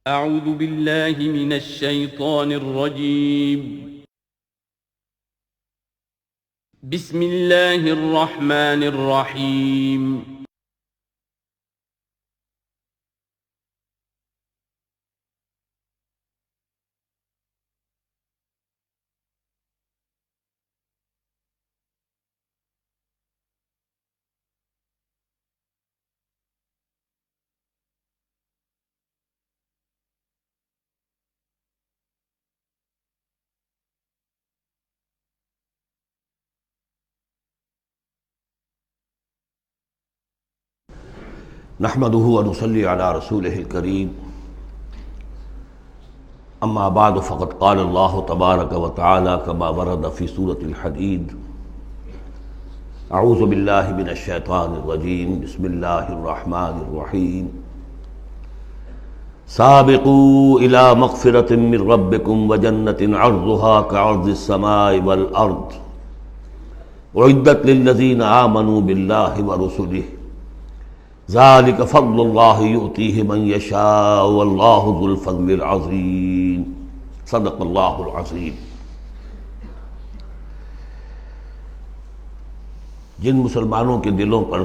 اعوذ باللہ من الشیطان الرجیم بسم اللہ الرحمن الرحیم نحمده ونصلي على رسوله الكريم اما بعد فقد قال الله تبارك وتعالى كما ورد في سورة الحديد اعوذ بالله من الشيطان الرجيم بسم الله الرحمن الرحيم سابقوا الى مغفرة من ربكم وجنة عرضها كعرض السماء والارض اعدت للذين آمنوا بالله ورسله ذلك فضل الله يؤتيه من يشاء والله ذو الفضل العظيم صدق الله العظيم۔ جن مسلمانوں کے دلوں پر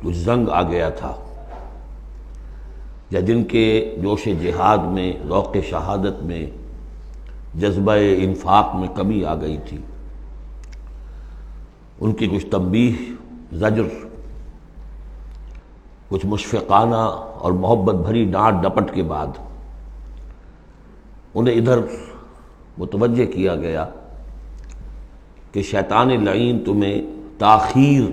کچھ زنگ آ گیا تھا یا جن کے جوش جہاد میں، ذوق شہادت میں، جذبہ انفاق میں کمی آ گئی تھی، ان کی کچھ تنبیہ، زجر، کچھ مشفقانہ اور محبت بھری ڈانٹ ڈپٹ کے بعد انہیں ادھر متوجہ کیا گیا کہ شیطان لعین تمہیں تاخیر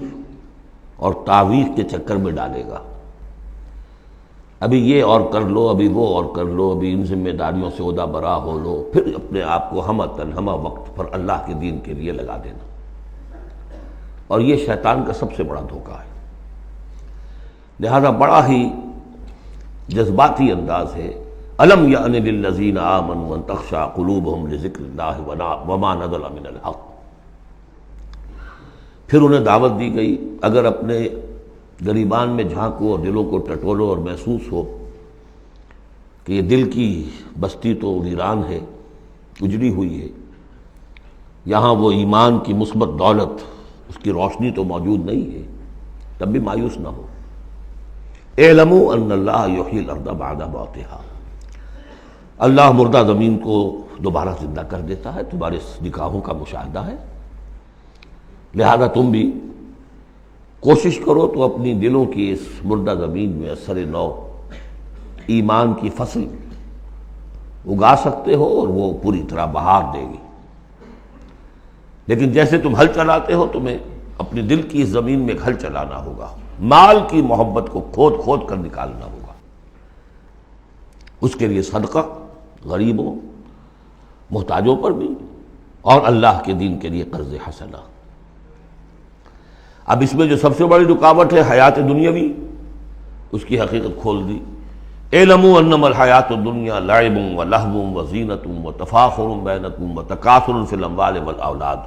اور تعویق کے چکر میں ڈالے گا۔ ابھی یہ اور کر لو، ابھی وہ اور کر لو، ابھی ان ذمہ داریوں سے عہدہ برا ہو لو، پھر اپنے آپ کو ہمہ وقت پر اللہ کے دین کے لیے لگا دینا۔ اور یہ شیطان کا سب سے بڑا دھوکہ ہے۔ لہذا بڑا ہی جذباتی انداز ہے، الم یأن للذین آمنوا ان تخشع قلوبہم لذکر اللہ وما نزل من الحق۔ پھر انہیں دعوت دی گئی، اگر اپنے گریبان میں جھانکو اور دلوں کو ٹٹولو اور محسوس ہو کہ یہ دل کی بستی تو ویران ہے، اجڑی ہوئی ہے، یہاں وہ ایمان کی مثبت دولت، اس کی روشنی تو موجود نہیں ہے، تب بھی مایوس نہ ہو۔ اعلموا ان اللہ یحیی الارض بعد موتہا، اللہ مردہ زمین کو دوبارہ زندہ کر دیتا ہے، تمہارے نگاہوں کا مشاہدہ ہے۔ لہذا تم بھی کوشش کرو تو اپنی دلوں کی اس مردہ زمین میں اثر نو ایمان کی فصل اگا سکتے ہو اور وہ پوری طرح بہار دے گی۔ لیکن جیسے تم ہل چلاتے ہو، تمہیں اپنی دل کی اس زمین میں ایک ہل چلانا ہوگا، مال کی محبت کو کھود کھود کر نکالنا ہوگا۔ اس کے لیے صدقہ غریبوں، محتاجوں پر بھی، اور اللہ کے دین کے لیے قرض حسنہ۔ اب اس میں جو سب سے بڑی رکاوٹ ہے حیات دنیاوی، اس کی حقیقت کھول دی۔ اعلموا انما الحیات الدنیا لعب ولہو وزینۃ وتفاخر بینکم وتکاثر فی الاموال والاولاد۔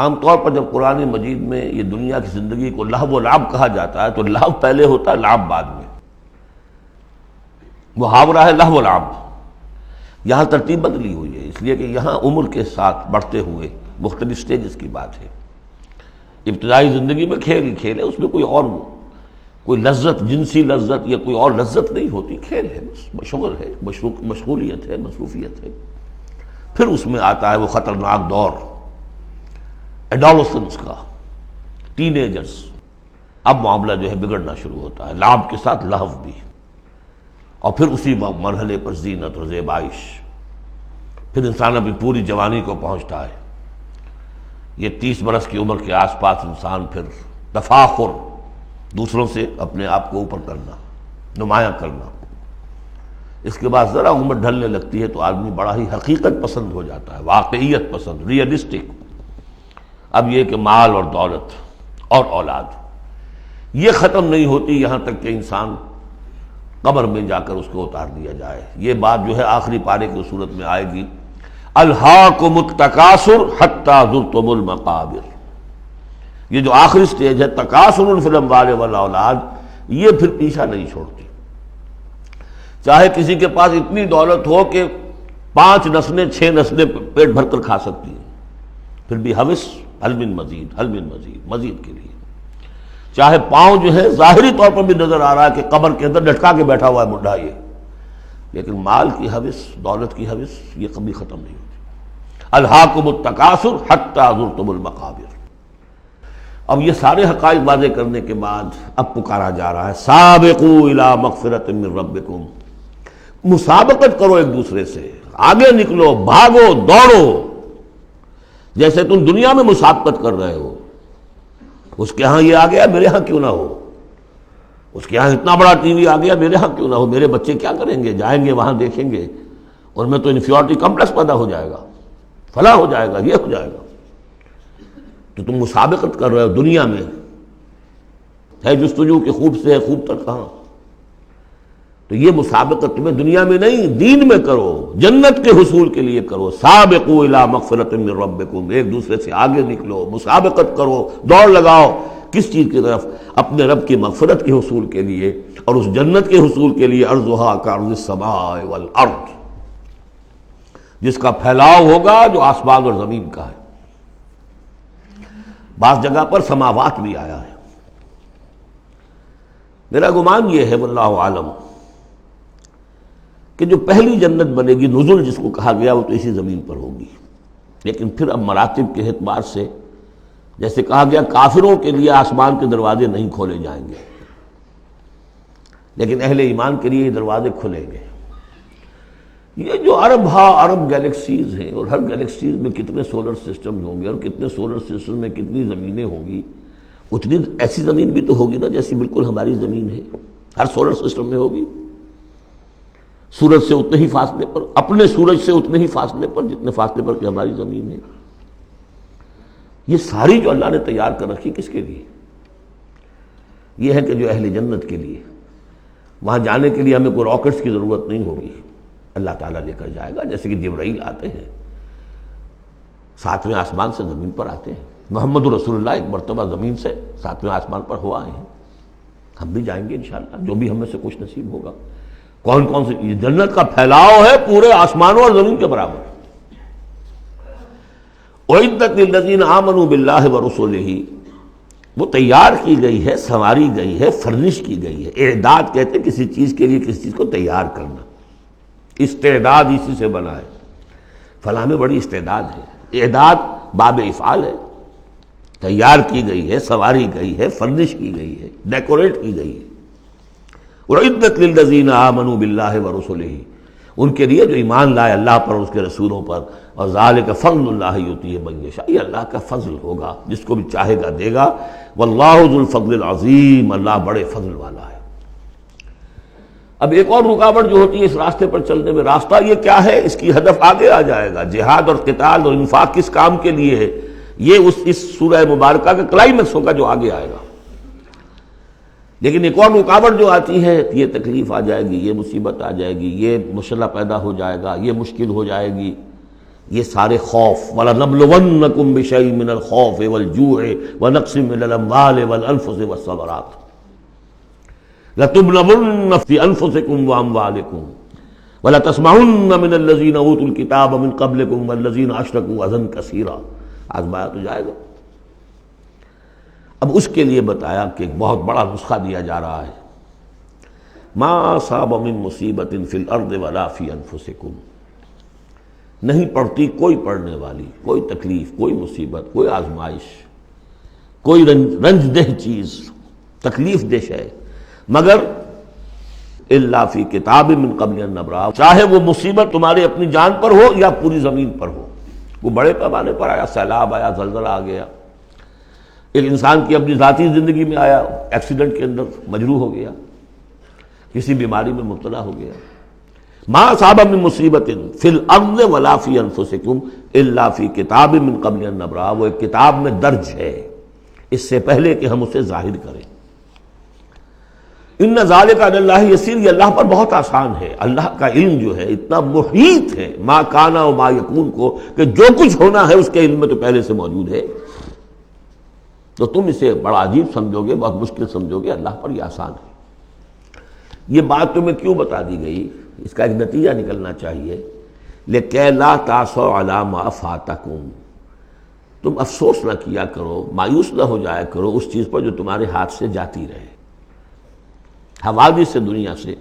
عام طور پر جب قرآن مجید میں یہ دنیا کی زندگی کو لہو و لعب کہا جاتا ہے تو لہو پہلے ہوتا ہے، لعب بعد میں۔ محاورہ ہے لہو و لعب۔ یہاں ترتیب بدلی ہوئی ہے، اس لیے کہ یہاں عمر کے ساتھ بڑھتے ہوئے مختلف سٹیجز کی بات ہے۔ ابتدائی زندگی میں کھیل ہی کھیل ہے، اس میں کوئی لذت، جنسی لذت یا کوئی اور لذت نہیں ہوتی، کھیل ہے، بس شغل ہے، مشغولیت ہے، مصروفیت ہے۔ پھر اس میں آتا ہے وہ خطرناک دور ایڈولسنس کا، ٹین ایجرز۔ اب معاملہ جو ہے بگڑنا شروع ہوتا ہے، لعب کے ساتھ لہو بھی، اور پھر اسی مرحلے پر زینت اور زیبائش۔ پھر انسان اپنی پوری جوانی کو پہنچتا ہے، یہ 30 برس کی عمر کے آس پاس انسان پھر تفاخر، دوسروں سے اپنے آپ کو اوپر کرنا، نمایاں کرنا۔ اس کے بعد ذرا عمر ڈھلنے لگتی ہے تو آدمی بڑا ہی حقیقت پسند ہو جاتا ہے، واقعیت پسند، ریئلسٹک۔ اب یہ کہ مال اور دولت اور اولاد یہ ختم نہیں ہوتی یہاں تک کہ انسان قبر میں جا کر اس کو اتار دیا جائے۔ یہ بات جو ہے آخری پارے کی صورت میں آئے گی، الہاکم التکاثر حتی زرتم المقابر۔ یہ جو آخری سٹیج ہے تکاثر فی الاموال والاولاد، یہ پھر پیچھا نہیں چھوڑتی۔ چاہے کسی کے پاس اتنی دولت ہو کہ 5 نسلیں 6 نسلیں پیٹ بھر کر کھا سکتی ہیں، پھر بھی حوث حل من مزید، حل من مزید، مزید کے لیے۔ چاہے پاؤں جو ہے ظاہری طور پر بھی نظر آ رہا ہے کہ قبر کے اندر لٹکا کے بیٹھا ہوا ہے بڈھا یہ، لیکن مال کی حوث، دولت کی حوث یہ کبھی ختم نہیں ہوتی۔ الہاکم التکاثر حتی زرتم المقابر۔ اب یہ سارے حقائق واضح کرنے کے بعد اب پکارا جا رہا ہے سابقوا الی مغفرۃ من ربکم، مسابقت کرو ایک دوسرے سے، آگے نکلو، بھاگو، دوڑو، جیسے تم دنیا میں مسابقت کر رہے ہو۔ اس کے ہاں یہ آ گیا، میرے ہاں کیوں نہ ہو، اس کے ہاں اتنا بڑا ٹی وی آ گیا، میرے ہاں کیوں نہ ہو، میرے بچے کیا کریں گے، جائیں گے وہاں دیکھیں گے، اور میں تو انفیورٹی کمپلیکس پیدا ہو جائے گا، فلاں ہو جائے گا، یہ ہو جائے گا۔ تو تم مسابقت کر رہے ہو دنیا میں، ہے جستجو کہ خوب سے ہے خوب تک کہاں، تو یہ مسابقت تمہیں دنیا میں نہیں دین میں کرو، جنت کے حصول کے لیے کرو۔ سابقوا الی مغفرۃ من ربکم، ایک دوسرے سے آگے نکلو، مسابقت کرو، دوڑ لگاؤ، کس چیز کی طرف؟ اپنے رب کی مغفرت کے حصول کے لیے اور اس جنت کے حصول کے لیے، ارضھا کعرض السماء والارض، جس کا پھیلاؤ ہوگا جو آسمان اور زمین کا ہے۔ بعض جگہ پر سماوات بھی آیا ہے۔ میرا گمان یہ ہے واللہ عالم کہ جو پہلی جنت بنے گی، نزل جس کو کہا گیا، وہ تو اسی زمین پر ہوگی، لیکن پھر اب مراتب کے اعتبار سے جیسے کہا گیا کافروں کے لیے آسمان کے دروازے نہیں کھولے جائیں گے، لیکن اہل ایمان کے لیے یہ دروازے کھلیں گے۔ یہ جو ارب گیلیکسیز ہیں، اور ہر گیلیکسیز میں کتنے سولر سسٹم ہوں گے، اور کتنے سولر سسٹم میں کتنی زمینیں ہوں گی، اتنی ایسی زمین بھی تو ہوگی نا جیسی بالکل ہماری زمین ہے، ہر سولر سسٹم میں ہوگی، سورج سے اتنے ہی فاصلے پر، اپنے سورج سے اتنے ہی فاصلے پر جتنے فاصلے پر کہ ہماری زمین ہے۔ یہ ساری جو اللہ نے تیار کر رکھی کس کے لیے؟ یہ ہے کہ جو اہل جنت کے لیے، وہاں جانے کے لیے ہمیں کوئی راکٹس کی ضرورت نہیں ہوگی، اللہ تعالیٰ لے کر جائے گا، جیسے کہ جبرائیل آتے ہیں 7ویں آسمان سے زمین پر آتے ہیں۔ محمد رسول اللہ ایک مرتبہ زمین سے 7ویں آسمان پر ہوا آئے ہیں، ہم بھی جائیں گے انشاءاللہ، جو بھی ہم میں سے کچھ نصیب ہوگا۔ کون کون سے؟ یہ جنت کا پھیلاؤ ہے پورے آسمانوں اور زمین کے برابر۔ اعدت للذین آمنوا باللہ ورسلہ، وہ تیار کی گئی ہے، سنواری گئی ہے، فرنش کی گئی ہے۔ اعداد کہتے ہیں کسی چیز کے لیے کسی چیز کو تیار کرنا، استعداد اسی سے بنا ہے، فلاں میں بڑی استعداد ہے، اعداد باب افعال ہے، تیار کی گئی ہے، سنواری گئی ہے، فرنش کی گئی ہے، ڈیکوریٹ کی گئی ہے۔ اعدت للذین آمنوا باللہ ورسلہ، ان کے لیے جو ایمان لائے اللہ پر اور اس کے رسولوں پر، اور ذالک فضل اللہ یؤتیہ من یشاء، یہ اللہ کا فضل ہوگا، جس کو بھی چاہے گا دے گا۔ واللہ ذو الفضل العظیم، اللہ بڑے فضل والا ہے۔ اب ایک اور رکاوٹ جو ہوتی ہے اس راستے پر چلنے میں، راستہ یہ کیا ہے، اس کی ہدف آگے آ جائے گا، جہاد اور قتال اور انفاق کس کام کے لیے ہے، یہ اس سورہ مبارکہ کا کلائمیکس ہوگا جو آگے آئے گا۔ لیکن ایک اور رکاوٹ جو آتی ہے، یہ تکلیف آ جائے گی، یہ مصیبت آ جائے گی، یہ مسئلہ پیدا ہو جائے گا، یہ مشکل ہو جائے گی، یہ سارے خوف، وَلَنَبْلُوَنَّكُمْ بِشَيْءٍ مِّنَ الْخَوْفِ وَالْجُوعِ وَنَقْصٍ مِّنَ الْأَمْوَالِ وَالْأَنفُسِ وَالثَّمَرَاتِ لَتُبْلَوُنَّ فِي أَنفُسِكُمْ وَأَمْوَالِكُمْ وَلَتَسْمَعُنَّ مِنَ الَّذِينَ أُوتُوا الْكِتَابَ مِن قَبْلِكُمْ وَالَّذِينَ أَشْرَكُوا أَذًى كَثِيرًا، آزمایا تو جائے گا۔ اب اس کے لیے بتایا کہ ایک بہت بڑا نسخہ دیا جا رہا ہے، ما اصاب من مصیبت فی الارض ولا فی انفسکم، نہیں پڑتی کوئی پڑنے والی، کوئی تکلیف، کوئی مصیبت، کوئی آزمائش، کوئی رنج دہ چیز، تکلیف دہ ہے، مگر الا فی کتاب من قبل ان نبرأ، چاہے وہ مصیبت تمہاری اپنی جان پر ہو یا پوری زمین پر ہو، وہ بڑے پیمانے پر آیا، سیلاب آیا، زلزلہ آ گیا، ایک انسان کی اپنی ذاتی زندگی میں آیا، ایکسیڈنٹ کے اندر مجروح ہو گیا، کسی بیماری میں مبتلا ہو گیا، ما اصاب من مصیبت فی الارض ولا فی انفسکم الا فی کتاب من قبل ان نبرأ، وہ ایک کتاب میں درج ہے اس سے پہلے کہ ہم اسے ظاہر کریں۔ ان ذالک علی اللہ یسیر، یہ اللہ پر بہت آسان ہے، اللہ کا علم جو ہے اتنا محیط ہے ما کان و ما یکون کو، کہ جو کچھ ہونا ہے اس کے علم میں تو پہلے سے موجود ہے، تو تم اسے بڑا عجیب سمجھو گے، بہت مشکل سمجھو گے، اللہ پر یہ آسان ہے۔ یہ بات تمہیں کیوں بتا دی گئی؟ اس کا ایک نتیجہ نکلنا چاہیے، لِكَيْ لَا تَأْسَوْا عَلَىٰ مَا فَاتَكُمْ، تم افسوس نہ کیا کرو، مایوس نہ ہو جایا کرو اس چیز پر جو تمہارے ہاتھ سے جاتی رہے۔ حوادث سے، دنیا سے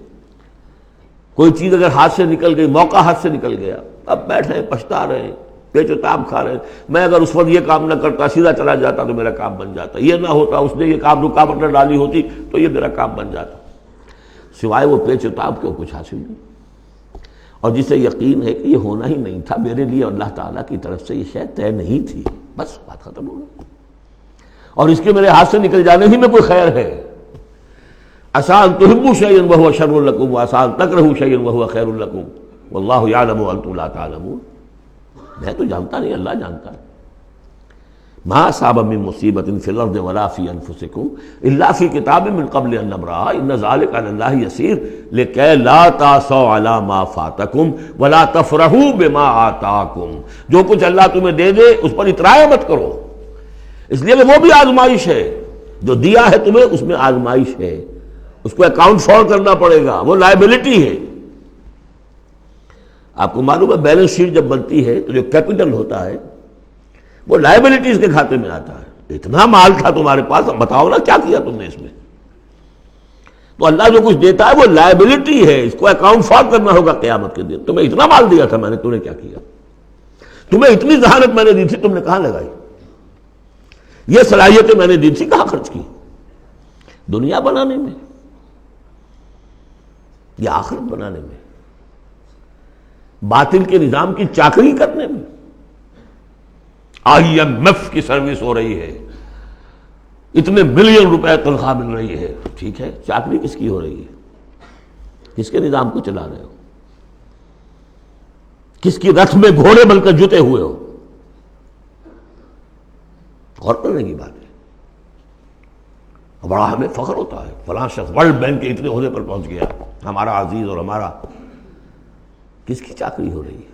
کوئی چیز اگر ہاتھ سے نکل گئی، موقع ہاتھ سے نکل گیا، اب بیٹھے ہیں پچھتا رہے ہیں، پیچ و تاب کھا رہے ہیں، میں اگر اس وقت یہ کام نہ کرتا، سیدھا چلا جاتا تو میرا کام بن جاتا، یہ نہ ہوتا، اس نے یہ کام رکاوٹ نہ ڈالی ہوتی تو یہ میرا کام بن جاتا۔ سوائے وہ پیچ و تاب کے کچھ حاصل نہیں، اور جسے یقین ہے کہ یہ ہونا ہی نہیں تھا میرے لیے، اللہ تعالیٰ کی طرف سے یہ شے طے نہیں تھی، بس بات ختم ہو گئی، اور اس کے میرے ہاتھ سے نکل جانے ہی میں کوئی خیر ہے۔ عسیٰ ان تحبوا شیئا وہو شر لکم وعسیٰ ان تکرہوا شیئا وہو خیر لکم واللہ یعلم وانتم لا تعلمون، میں تو جانتا نہیں، اللہ جانتا ہے۔ ما اصاب من مصیبت فی الارض ولا فی انفسکم الا فی کتاب من قبل ان نبرأها ان ذلک علی اللہ یسیر لکی لا تأسوا علی ما فاتکم ولا تفرحوا بما آتاکم، جو کچھ اللہ تمہیں دے دے اس پر اترایا مت کرو، اس لیے کہ وہ بھی آزمائش ہے، جو دیا ہے تمہیں اس میں آزمائش ہے، اس کو اکاؤنٹ فار کرنا پڑے گا، وہ لائبلٹی ہے۔ آپ کو معلوم ہے بیلنس شیٹ جب بنتی ہے تو جو کیپٹل ہوتا ہے وہ لائبلٹیز کے کھاتے میں آتا ہے۔ اتنا مال تھا تمہارے پاس، اب بتاؤ نا کیا کیا تم نے اس میں؟ تو اللہ جو کچھ دیتا ہے وہ لائبلٹی ہے، اس کو اکاؤنٹ فار کرنا ہوگا قیامت کے دن۔ تمہیں اتنا مال دیا تھا میں نے، تم نے کیا کیا؟ تمہیں اتنی ذہانت میں نے دی تھی، تم نے کہاں لگائی؟ یہ صلاحیتیں میں نے دی تھی، کہاں خرچ کی؟ دنیا بنانے میں یا آخرت بنانے میں؟ باطل کے نظام کی چاکری کرنے میں؟ IMF کی سروس ہو رہی ہے، اتنے ملین روپے تنخواہ مل رہی ہے، ٹھیک ہے، چاکری کس کی ہو رہی ہے؟ کس کے نظام کو چلا رہے ہو؟ کس کی رتھ میں گھوڑے بن کر جتے ہوئے ہو؟ غور کرنے کی بات ہے۔ بڑا ہمیں فخر ہوتا ہے فلاں شخص ورلڈ بینک کے اتنے عہدے پر پہنچ گیا، ہمارا عزیز اور ہمارا، کس کی چاکری ہو رہی ہے؟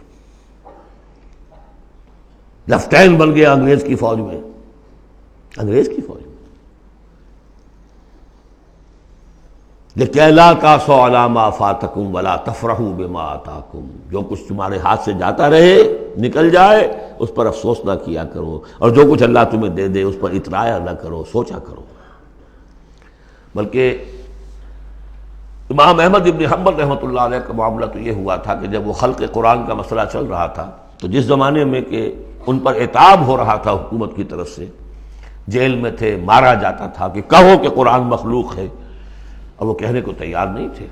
لیفٹیننٹ بن گیا انگریز کی فوج میں، انگریز کی فوج میں۔ لِكَيْ لَا تَأْسَوْا عَلَىٰ مَا فَاتَكُمْ وَلَا تَفْرَحُوا بِمَا آتَاكُمْ، جو کچھ تمہارے ہاتھ سے جاتا رہے، نکل جائے، اس پر افسوس نہ کیا کرو، اور جو کچھ اللہ تمہیں دے دے اس پر اترایا نہ کرو، سوچا کرو۔ بلکہ امام احمد ابن حنبل رحمۃ اللہ علیہ کا معاملہ تو یہ ہوا تھا کہ جب وہ خلق قرآن کا مسئلہ چل رہا تھا تو جس زمانے میں کہ ان پر عتاب ہو رہا تھا حکومت کی طرف سے، جیل میں تھے، مارا جاتا تھا کہ کہو کہ قرآن مخلوق ہے، اور وہ کہنے کو تیار نہیں تھے۔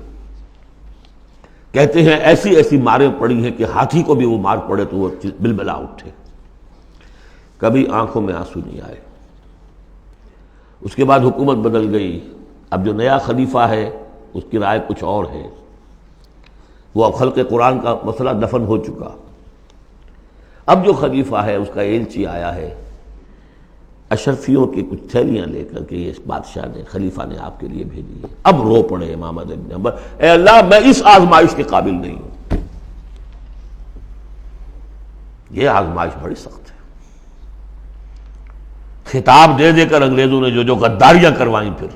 کہتے ہیں ایسی ایسی ماریں پڑی ہیں کہ ہاتھی کو بھی وہ مار پڑے تو وہ بلبلا اٹھے، کبھی آنکھوں میں آنسو نہیں آئے۔ اس کے بعد حکومت بدل گئی، اب جو نیا خلیفہ ہے اس کی رائے کچھ اور ہے، وہ اب خلق قرآن کا مسئلہ دفن ہو چکا۔ اب جو خلیفہ ہے اس کا ایلچی آیا ہے اشرفیوں کی کچھ تھیلیاں لے کر کے، یہ بادشاہ نے، خلیفہ نے آپ کے لیے بھیجی ہے۔ اب رو پڑے امام احمد بن حنبل، اے اللہ میں اس آزمائش کے قابل نہیں ہوں۔ یہ آزمائش بڑی سخت ہے۔ خطاب دے دے کر انگریزوں نے جو غداریاں کروائیں، پھر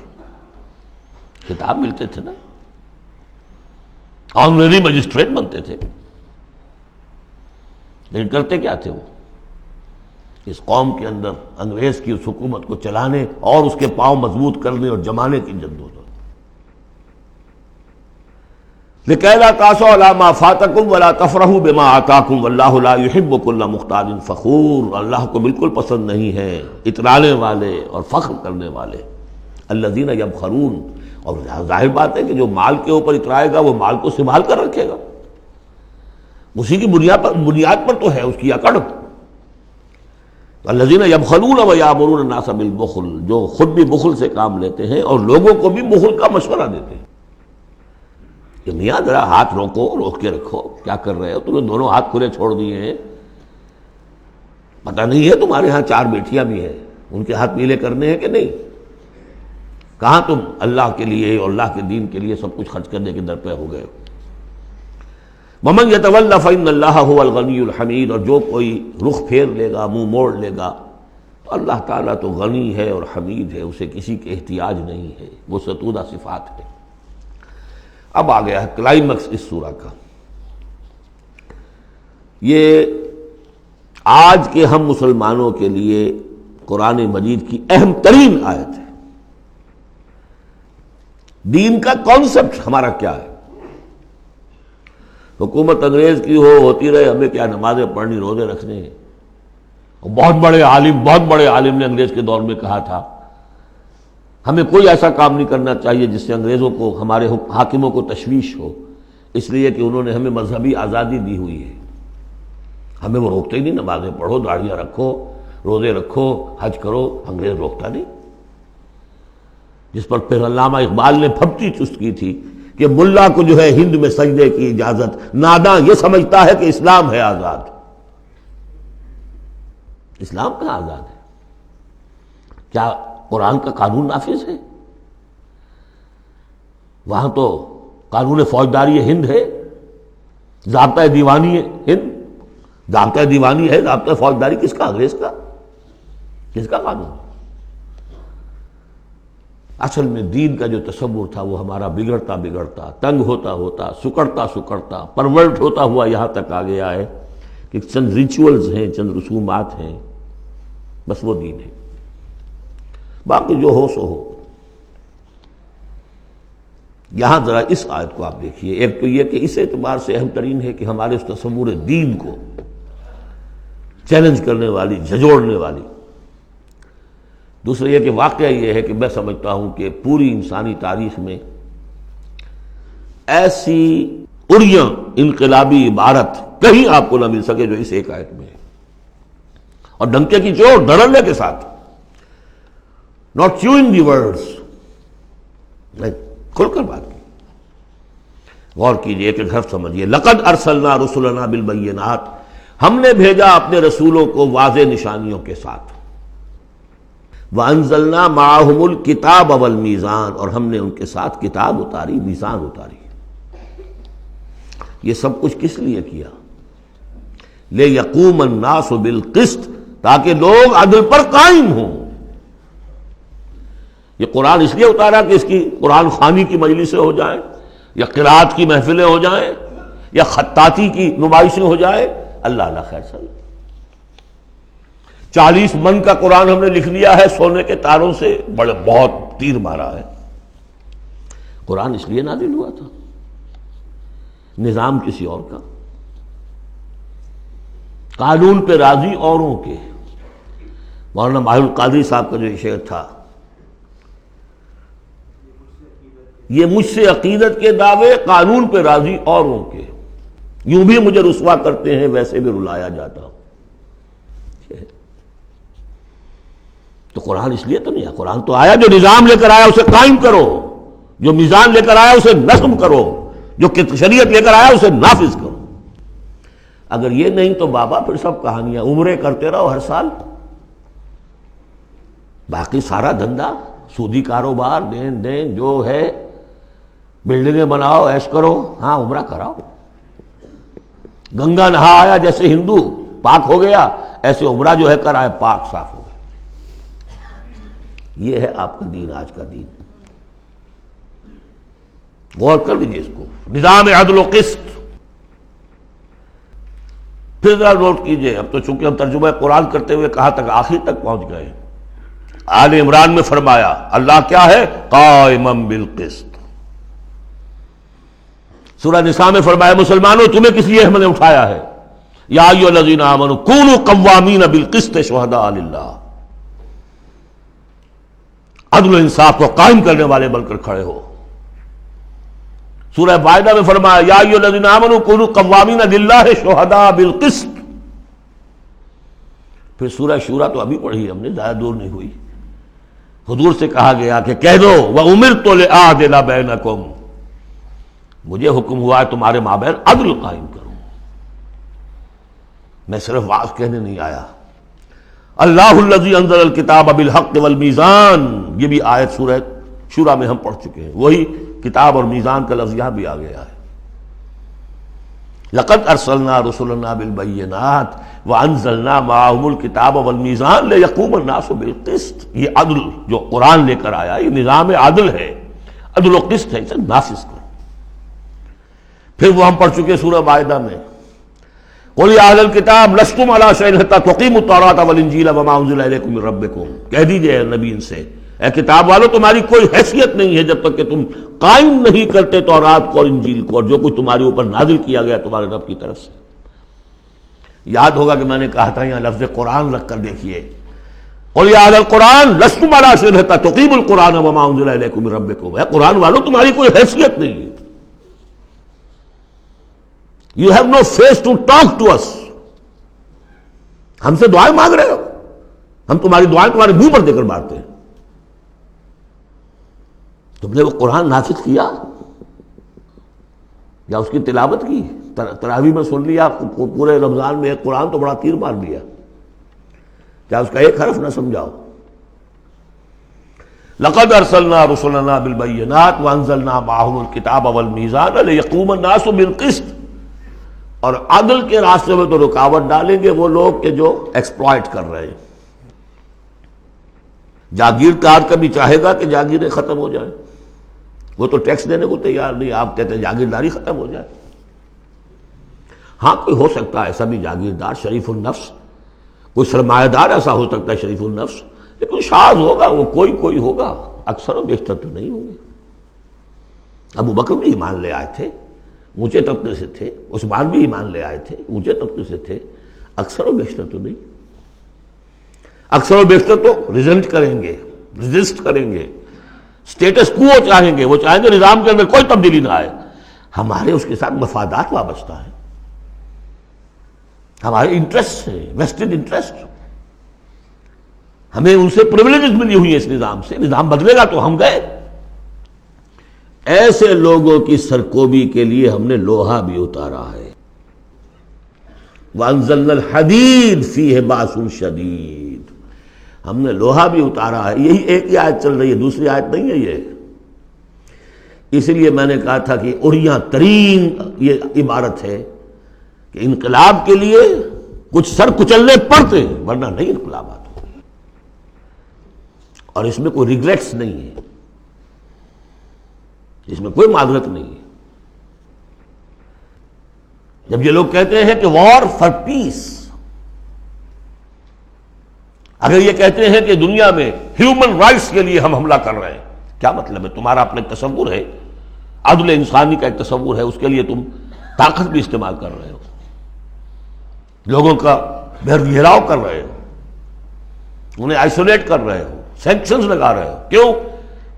خطاب ملتے تھے نا، آنریری مجسٹریٹ بنتے تھے، لیکن کرتے کیا تھے وہ؟ اس قوم کے اندر انگریز کی اس حکومت کو چلانے اور اس کے پاؤں مضبوط کرنے اور جمانے کی جدوجہد۔ لِكَيْ لَا تَأْسَوْا عَلَىٰ مَا فَاتَكُمْ وَلَا تَفْرَحُوا بِمَا آتَاكُمْ وَاللَّهُ لَا يُحِبُّ كُلَّ مُخْتَالٍ فَخُورٍ، اللہ کو بالکل پسند نہیں ہے اترانے والے اور فخر کرنے والے۔ الَّذِينَ يَبْخَلُونَ، اور ظاہر بات ہے کہ جو مال کے اوپر اترائے گا وہ مال کو سنبھال کر رکھے گا، اسی کی بنیاد پر تو ہے اس کی اکڑ۔ الذین یبخلون ویامرون الناس بالبخل، جو خود بھی بخل سے کام لیتے ہیں اور لوگوں کو بھی بخل کا مشورہ دیتے ہیں کہ میاں ذرا ہاتھ روکو، روک کے رکھو، کیا کر رہے ہو؟ تم نے دونوں ہاتھ کھلے چھوڑ دیے ہیں، پتہ نہیں ہے تمہارے ہاں 4 بیٹیاں بھی ہیں، ان کے ہاتھ پیلے کرنے ہیں کہ نہیں؟ کہاں تم اللہ کے لیے اور اللہ کے دین کے لیے سب کچھ خرچ کرنے کے درپے ہو گئے ہو؟ وَمَنْ يَتَوَلَّ فَإِنَّ اللَّهَ هُوَ الْغَنِيُّ الْحَمِيدُ، اور جو کوئی رخ پھیر لے گا، منہ موڑ لے گا، تو اللہ تعالیٰ تو غنی ہے اور حمید ہے، اسے کسی کے احتیاج نہیں ہے، وہ ستودہ صفات ہے۔ اب آ گیا ہے کلائمیکس اس سورہ کا. یہ آج کے ہم مسلمانوں کے لیے قرآن مجید کی اہم ترین آیت ہے. دین کا کانسیپٹ ہمارا کیا ہے؟ حکومت انگریز کی ہوتی رہے، ہمیں کیا نمازیں پڑھنی، روزے رکھنے ہیں. بہت بڑے عالم نے انگریز کے دور میں کہا تھا ہمیں کوئی ایسا کام نہیں کرنا چاہیے جس سے انگریزوں کو، ہمارے حاکموں کو تشویش ہو، اس لیے کہ انہوں نے ہمیں مذہبی آزادی دی ہوئی ہے. ہمیں وہ روکتے ہی نہیں، نمازیں پڑھو، داڑیاں رکھو، روزے رکھو، حج کرو، انگریز روکتا نہیں. جس پر پھر علامہ اقبال نے پھپتی چست کی تھی کہ ملا کو جو ہے ہند میں سجدے کی اجازت، ناداں یہ سمجھتا ہے کہ اسلام ہے آزاد. اسلام کہاں آزاد ہے؟ کیا قرآن کا قانون نافذ ہے؟ وہاں تو قانون فوجداری ہند ہے، ضابطہ دیوانی ہے ہند، ضابطہ دیوانی ہے، ضابطہ فوجداری کس کا؟ انگریز کا. کس کا قانون؟ اصل میں دین کا جو تصور تھا وہ ہمارا بگڑتا بگڑتا، تنگ ہوتا ہوتا، سکڑتا پرورٹ ہوتا ہوا یہاں تک آ گیا ہے کہ چند ریچولز ہیں، چند رسومات ہیں، بس وہ دین ہے. باقی جو ہو سو ہو. یہاں ذرا اس آیت کو آپ دیکھیے. ایک تو یہ کہ اس اعتبار سے اہم ترین ہے کہ ہمارے اس تصور دین کو چیلنج کرنے والی، جھنجھوڑنے والی. دوسرا یہ کہ واقعہ یہ ہے کہ میں سمجھتا ہوں کہ پوری انسانی تاریخ میں ایسی اریاں انقلابی عبارت کہیں آپ کو نہ مل سکے جو اس ایک آیت میں ہے. اور ڈنکے کی چوٹ دھڑلے کے ساتھ، ناٹ چیوئنگ دی ورڈز، کھل کر بات کی. غور کیجئے کہ گھر سمجھیے. لقد ارسلنا رسلنا بالبینات، ہم نے بھیجا اپنے رسولوں کو واضح نشانیوں کے ساتھ. وانزلنا معہم الکتاب والمیزان، اور ہم نے ان کے ساتھ کتاب اتاری، میزان اتاری. یہ سب کچھ کس لیے کیا؟ لیقوم الناس بالقسط، تاکہ لوگ عدل پر قائم ہوں. یہ قرآن اس لیے اتارا کہ اس کی قرآن خوانی کی مجلسیں ہو جائیں، یا قرات کی محفلیں ہو جائیں، یا خطاطی کی نمائشیں ہو جائیں. اللہ اللہ خیر صلی. 40 من کا قرآن ہم نے لکھ لیا ہے سونے کے تاروں سے، بہت تیر مارا ہے. قرآن اس لیے نازل ہوا تھا، نظام کسی اور کا، قانون پہ راضی اوروں کے. مولانا ماہر القادری صاحب کا جو شعر تھا، یہ مجھ سے عقیدت کے دعوے، قانون پہ راضی اوروں کے، یوں بھی مجھے رسوا کرتے ہیں ویسے بھی رلایا جاتا ہوں. تو قرآن اس لیے تو نہیں آیا. قرآن تو آیا جو نظام لے کر آیا اسے قائم کرو، جو میزان لے کر آیا اسے نصب کرو، جو شریعت لے کر آیا اسے نافذ کرو. اگر یہ نہیں تو بابا پھر سب کہانیاں، عمرے کرتے رہو ہر سال، باقی سارا دھندا سودی کاروبار، دین دین جو ہے، بلڈنگیں بناؤ، عیش کرو، ہاں عمرہ کراؤ. گنگا نہا آیا جیسے ہندو پاک ہو گیا، ایسے عمرہ جو ہے کرائے پاک صاف ہو گیا. یہ ہے آپ کا دین، آج کا دین. غور کر لیجیے اس کو. نظام عدل و قسط. پھر ذرا نوٹ کیجئے، اب تو چونکہ ہم ترجمہ قرآن کرتے ہوئے کہاں تک، آخر تک پہنچ گئے. آل عمران میں فرمایا اللہ کیا ہے؟ قائما بالقسط. سورہ نساء میں فرمایا مسلمانوں تمہیں کس لیے ہم نے اٹھایا ہے؟ یا ایھا الذین آمنوا کونوا قوامین بالقسط شہداء للہ. عدل و انصاف کو قائم کرنے والے بن کر کھڑے ہو. سورہ مائدہ میں فرمایا یا ایھا الذین آمنوا کونوا قوامین للہ شہداء بالقسط. پھر سورہ شورى تو ابھی پڑھی ہم نے، زیادہ دور نہیں ہوئی. حضور سے کہا گیا کہ کہہ دو وَأُمِرْتُ لِأَعْدِلَ بَيْنَكُمْ، مجھے حکم ہوا ہے تمہارے مابین عدل قائم کروں. میں صرف واعظ کہنے نہیں آیا. اللہ الذی انزل الکتاب بالحق والمیزان، یہ بھی آیت سورہ شورى میں ہم پڑھ چکے ہیں. وہی کتاب اور میزان کا لفظ یہاں بھی آ گیا ہے. لقد ارسلنا رسلنا بالبینات وانزلنا معهم الکتاب والمیزان لیقوم الناس بالقسط. یہ عدل جو قرآن لے کر آیا یہ نظام عدل ہے، عدل و قسط ہے، اسے نافذ کرو. پھر وہ ہم پڑھ چکے سورہ مائدہ میں، قُلْ يَا أَهْلَ الْكِتَابِ لَسْتُمْ عَلَىٰ شَيْءٍ حَتَّىٰ تُقِيمُوا التَّوْرَاةَ وَالْإِنجِيلَ وَمَا أُنزِلَ إِلَيْكُم مِّن رَّبِّكُم، کہہ دیجئے اے نبی ان سے، اے کتاب والو تمہاری کوئی حیثیت نہیں ہے جب تک کہ تم قائم نہیں کرتے تورات کو اور انجیل کو اور جو کچھ تمہارے اوپر نازل کیا گیا تمہارے رب کی طرف سے۔ یاد ہوگا کہ میں نے کہا تھا یہاں لفظ قرآن رکھ کر دیکھیے، قُلْ يَا أَهْلَ الْقُرْآنِ لَسْتُمْ عَلَىٰ شَيْءٍ حَتَّىٰ تُقِيمُوا الْقُرْآنَ وَمَا أُنزِلَ إِلَيْكُم مِّن رَّبِّكُم، اے قرآن والو تمہاری کوئی حیثیت نہیں ہے، You have no face to talk to us، ہم سے دعائیں مانگ رہے ہو، ہم تمہاری دعائیں تمہارے منہ پر دے کر مارتے ہیں۔ تم نے وہ قرآن نافذ کیا یا اس کی تلاوت کی؟ تراویح میں سن لیا پورے رمضان میں ایک قرآن تو بڑا تیر مار دیا، کیا اس کا ایک حرف نہ سمجھاؤ؟ لقد ارسلنا رسلنا بالبینات وانزلنا معهم الکتاب والمیزان لیقوم الناس بالقسط، اور عدل کے راستے میں تو رکاوٹ ڈالیں گے وہ لوگ کہ جو ایکسپلائٹ کر رہے ہیں۔ جاگیردار کبھی چاہے گا کہ جاگیریں ختم ہو جائیں، وہ تو ٹیکس دینے کو تیار نہیں، آپ کہتے ہیں جاگیرداری ختم ہو جائے۔ ہاں کوئی ہو سکتا ہے ایسا بھی جاگیردار شریف النفس، کوئی سرمایہ دار ایسا ہو سکتا ہے شریف النفس، لیکن شاذ ہوگا وہ، کوئی ہوگا، اکثر و بیشتر تو نہیں ہوں گے۔ ابو بکر بھی ایمان لے آئے تھے، اونچے طبقے سے تھے، عثمان بھی ایمان لے آئے تھے، اونچے طبقے سے تھے، اکثر و بیشتر تو نہیں۔ اکثر و بیشتر تو ریزسٹ کریں گے، سٹیٹس کو چاہیں گے، وہ چاہیں گے نظام کے اندر کوئی تبدیلی نہ آئے۔ ہمارے اس کے ساتھ مفادات وابستہ ہیں، ہمارے انٹرسٹ ہیں، ویسٹڈ انٹرسٹ، ہمیں ان سے پریولیجز ملی ہوئی ہیں اس نظام سے، نظام بدلے گا تو ہم گئے۔ ایسے لوگوں کی سرکوبی کے لیے ہم نے لوہا بھی اتارا ہے۔ وَأَنزَلْنَا الْحَدِيدَ فِيهِ بَأْسٌ شَدِيدٌ، ہم نے لوہا بھی اتارا ہے۔ یہی ایک ہی آیت چل رہی ہے، دوسری آیت نہیں ہے یہ۔ اس لیے میں نے کہا تھا کہ اڑیاں ترین یہ عبارت ہے کہ انقلاب کے لیے کچھ سر کچلنے پڑتے ہیں، ورنہ نہیں انقلابات ہوتے، اور اس میں کوئی ریگریٹس نہیں ہے، اس میں کوئی معذرت نہیں ہے۔ جب یہ لوگ کہتے ہیں کہ وار فار پیس، اگر یہ کہتے ہیں کہ دنیا میں ہیومن رائٹس کے لیے ہم حملہ کر رہے ہیں، کیا مطلب ہے؟ تمہارا اپنا ایک تصور ہے، عدل انسانی کا ایک تصور ہے، اس کے لیے تم طاقت بھی استعمال کر رہے ہو، لوگوں کا بہر گھیراؤ کر رہے ہو، انہیں آئسولیٹ کر رہے ہو، سینکشنز لگا رہے ہو، کیوں؟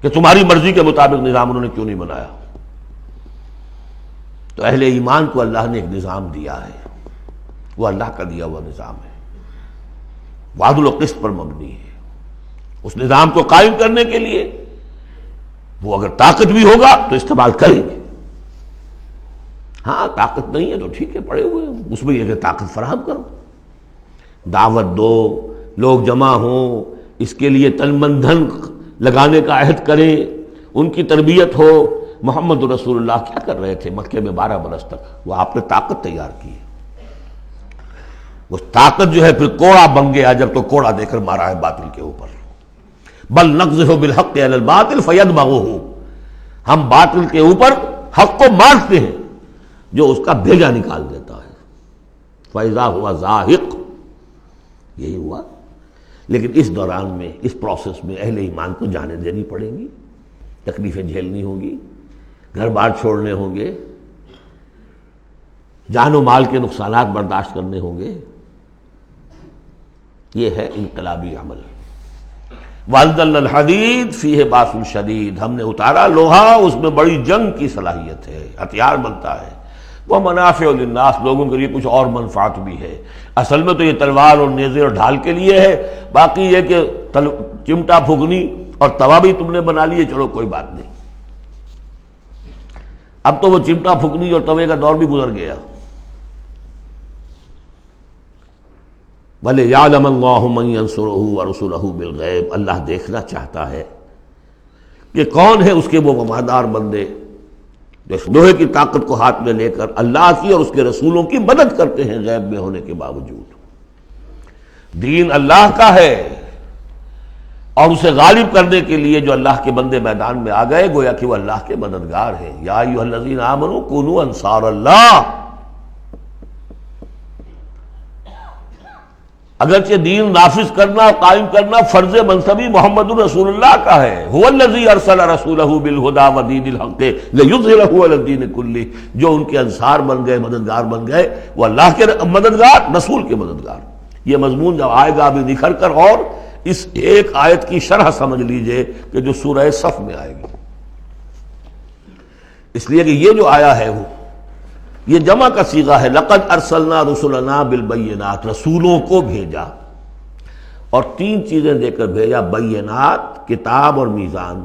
کہ تمہاری مرضی کے مطابق نظام انہوں نے کیوں نہیں بنایا؟ تو اہل ایمان کو اللہ نے ایک نظام دیا ہے، وہ اللہ کا دیا ہوا نظام ہے، وہ عدل و قسط پر مبنی ہے۔ اس نظام کو قائم کرنے کے لیے وہ اگر طاقت بھی ہوگا تو استعمال کریں گے۔ ہاں طاقت نہیں ہے تو ٹھیک ہے، پڑے ہوئے اس میں یہ کہ طاقت فراہم کرو، دعوت دو، لوگ جمع ہوں، اس کے لیے تن من دھن لگانے کا عہد کریں، ان کی تربیت ہو۔ محمد رسول اللہ کیا کر رہے تھے مکے میں 12 برس تک؟ وہ آپ نے طاقت تیار کی، وہ طاقت جو ہے پھر کوڑا بن گیا جب تو کوڑا دے کر مارا ہے باطل کے اوپر۔ بل نقذف بالحق علی الباطل فیدمغہ، ہم باطل کے اوپر حق کو مارتے ہیں جو اس کا بھیجا نکال دیتا ہے۔ فاذا ہوا زاہق، یہی ہوا۔ لیکن اس دوران میں، اس پروسیس میں اہل ایمان کو جانیں دینی پڑیں گی، تکلیفیں جھیلنی ہوں گی، گھر بار چھوڑنے ہوں گے، جان و مال کے نقصانات برداشت کرنے ہوں گے۔ یہ ہے انقلابی عمل۔ وَأَنزَلْنَا الْحَدِيدَ فِيهِ بَأْسٌ شَدِيدٌ، ہم نے اتارا لوہا، اس میں بڑی جنگ کی صلاحیت ہے، ہتھیار بنتا ہے۔ وَمَنَافِعُ لِلنَّاسِ، لوگوں کے لیے کچھ اور منفعت بھی ہے۔ اصل میں تو یہ تلوار اور نیزے اور ڈھال کے لیے ہے، باقی یہ کہ چمٹا پھونکنی اور توا بھی تم نے بنا لیے، چلو کوئی بات نہیں۔ اب تو وہ چمٹا پھونکنی اور توے کا دور بھی گزر گیا۔ وَلِيَعْلَمَ اللَّهُ مَن يَنصُرُهُ وَرُسُلَهُ بِالْغَيْبِ، اللہ دیکھنا چاہتا ہے کہ کون ہے اس کے وہ وفادار بندے جو اس لوہے کی طاقت کو ہاتھ میں لے کر اللہ کی اور اس کے رسولوں کی مدد کرتے ہیں غیب میں ہونے کے باوجود۔ دین اللہ کا ہے اور اسے غالب کرنے کے لیے جو اللہ کے بندے میدان میں آ گئے گویا کہ وہ اللہ کے مددگار ہیں. یا ایھا الذین آمنوا کونوا انصار اللہ. اگرچہ دین نافذ کرنا اور قائم کرنا فرض منصبی محمد رسول اللہ کا ہے. هو الذی ارسل رسولہ بالہدی ودین الحق لیظہرہ علی الدین کلہ. جو ان کے انصار بن گئے، مددگار بن گئے، وہ اللہ کے مددگار، رسول کے مددگار. یہ مضمون جب آئے گا ابھی نکھر کر، اور اس ایک آیت کی شرح سمجھ لیجئے کہ جو سورہ صف میں آئے گی. اس لیے کہ یہ جو آیا ہے وہ یہ جمع کا صیغہ ہے. لقد ارسلنا رسلنا بالبینات، رسولوں کو بھیجا، اور تین چیزیں دے کر بھیجا: بینات، کتاب اور میزان.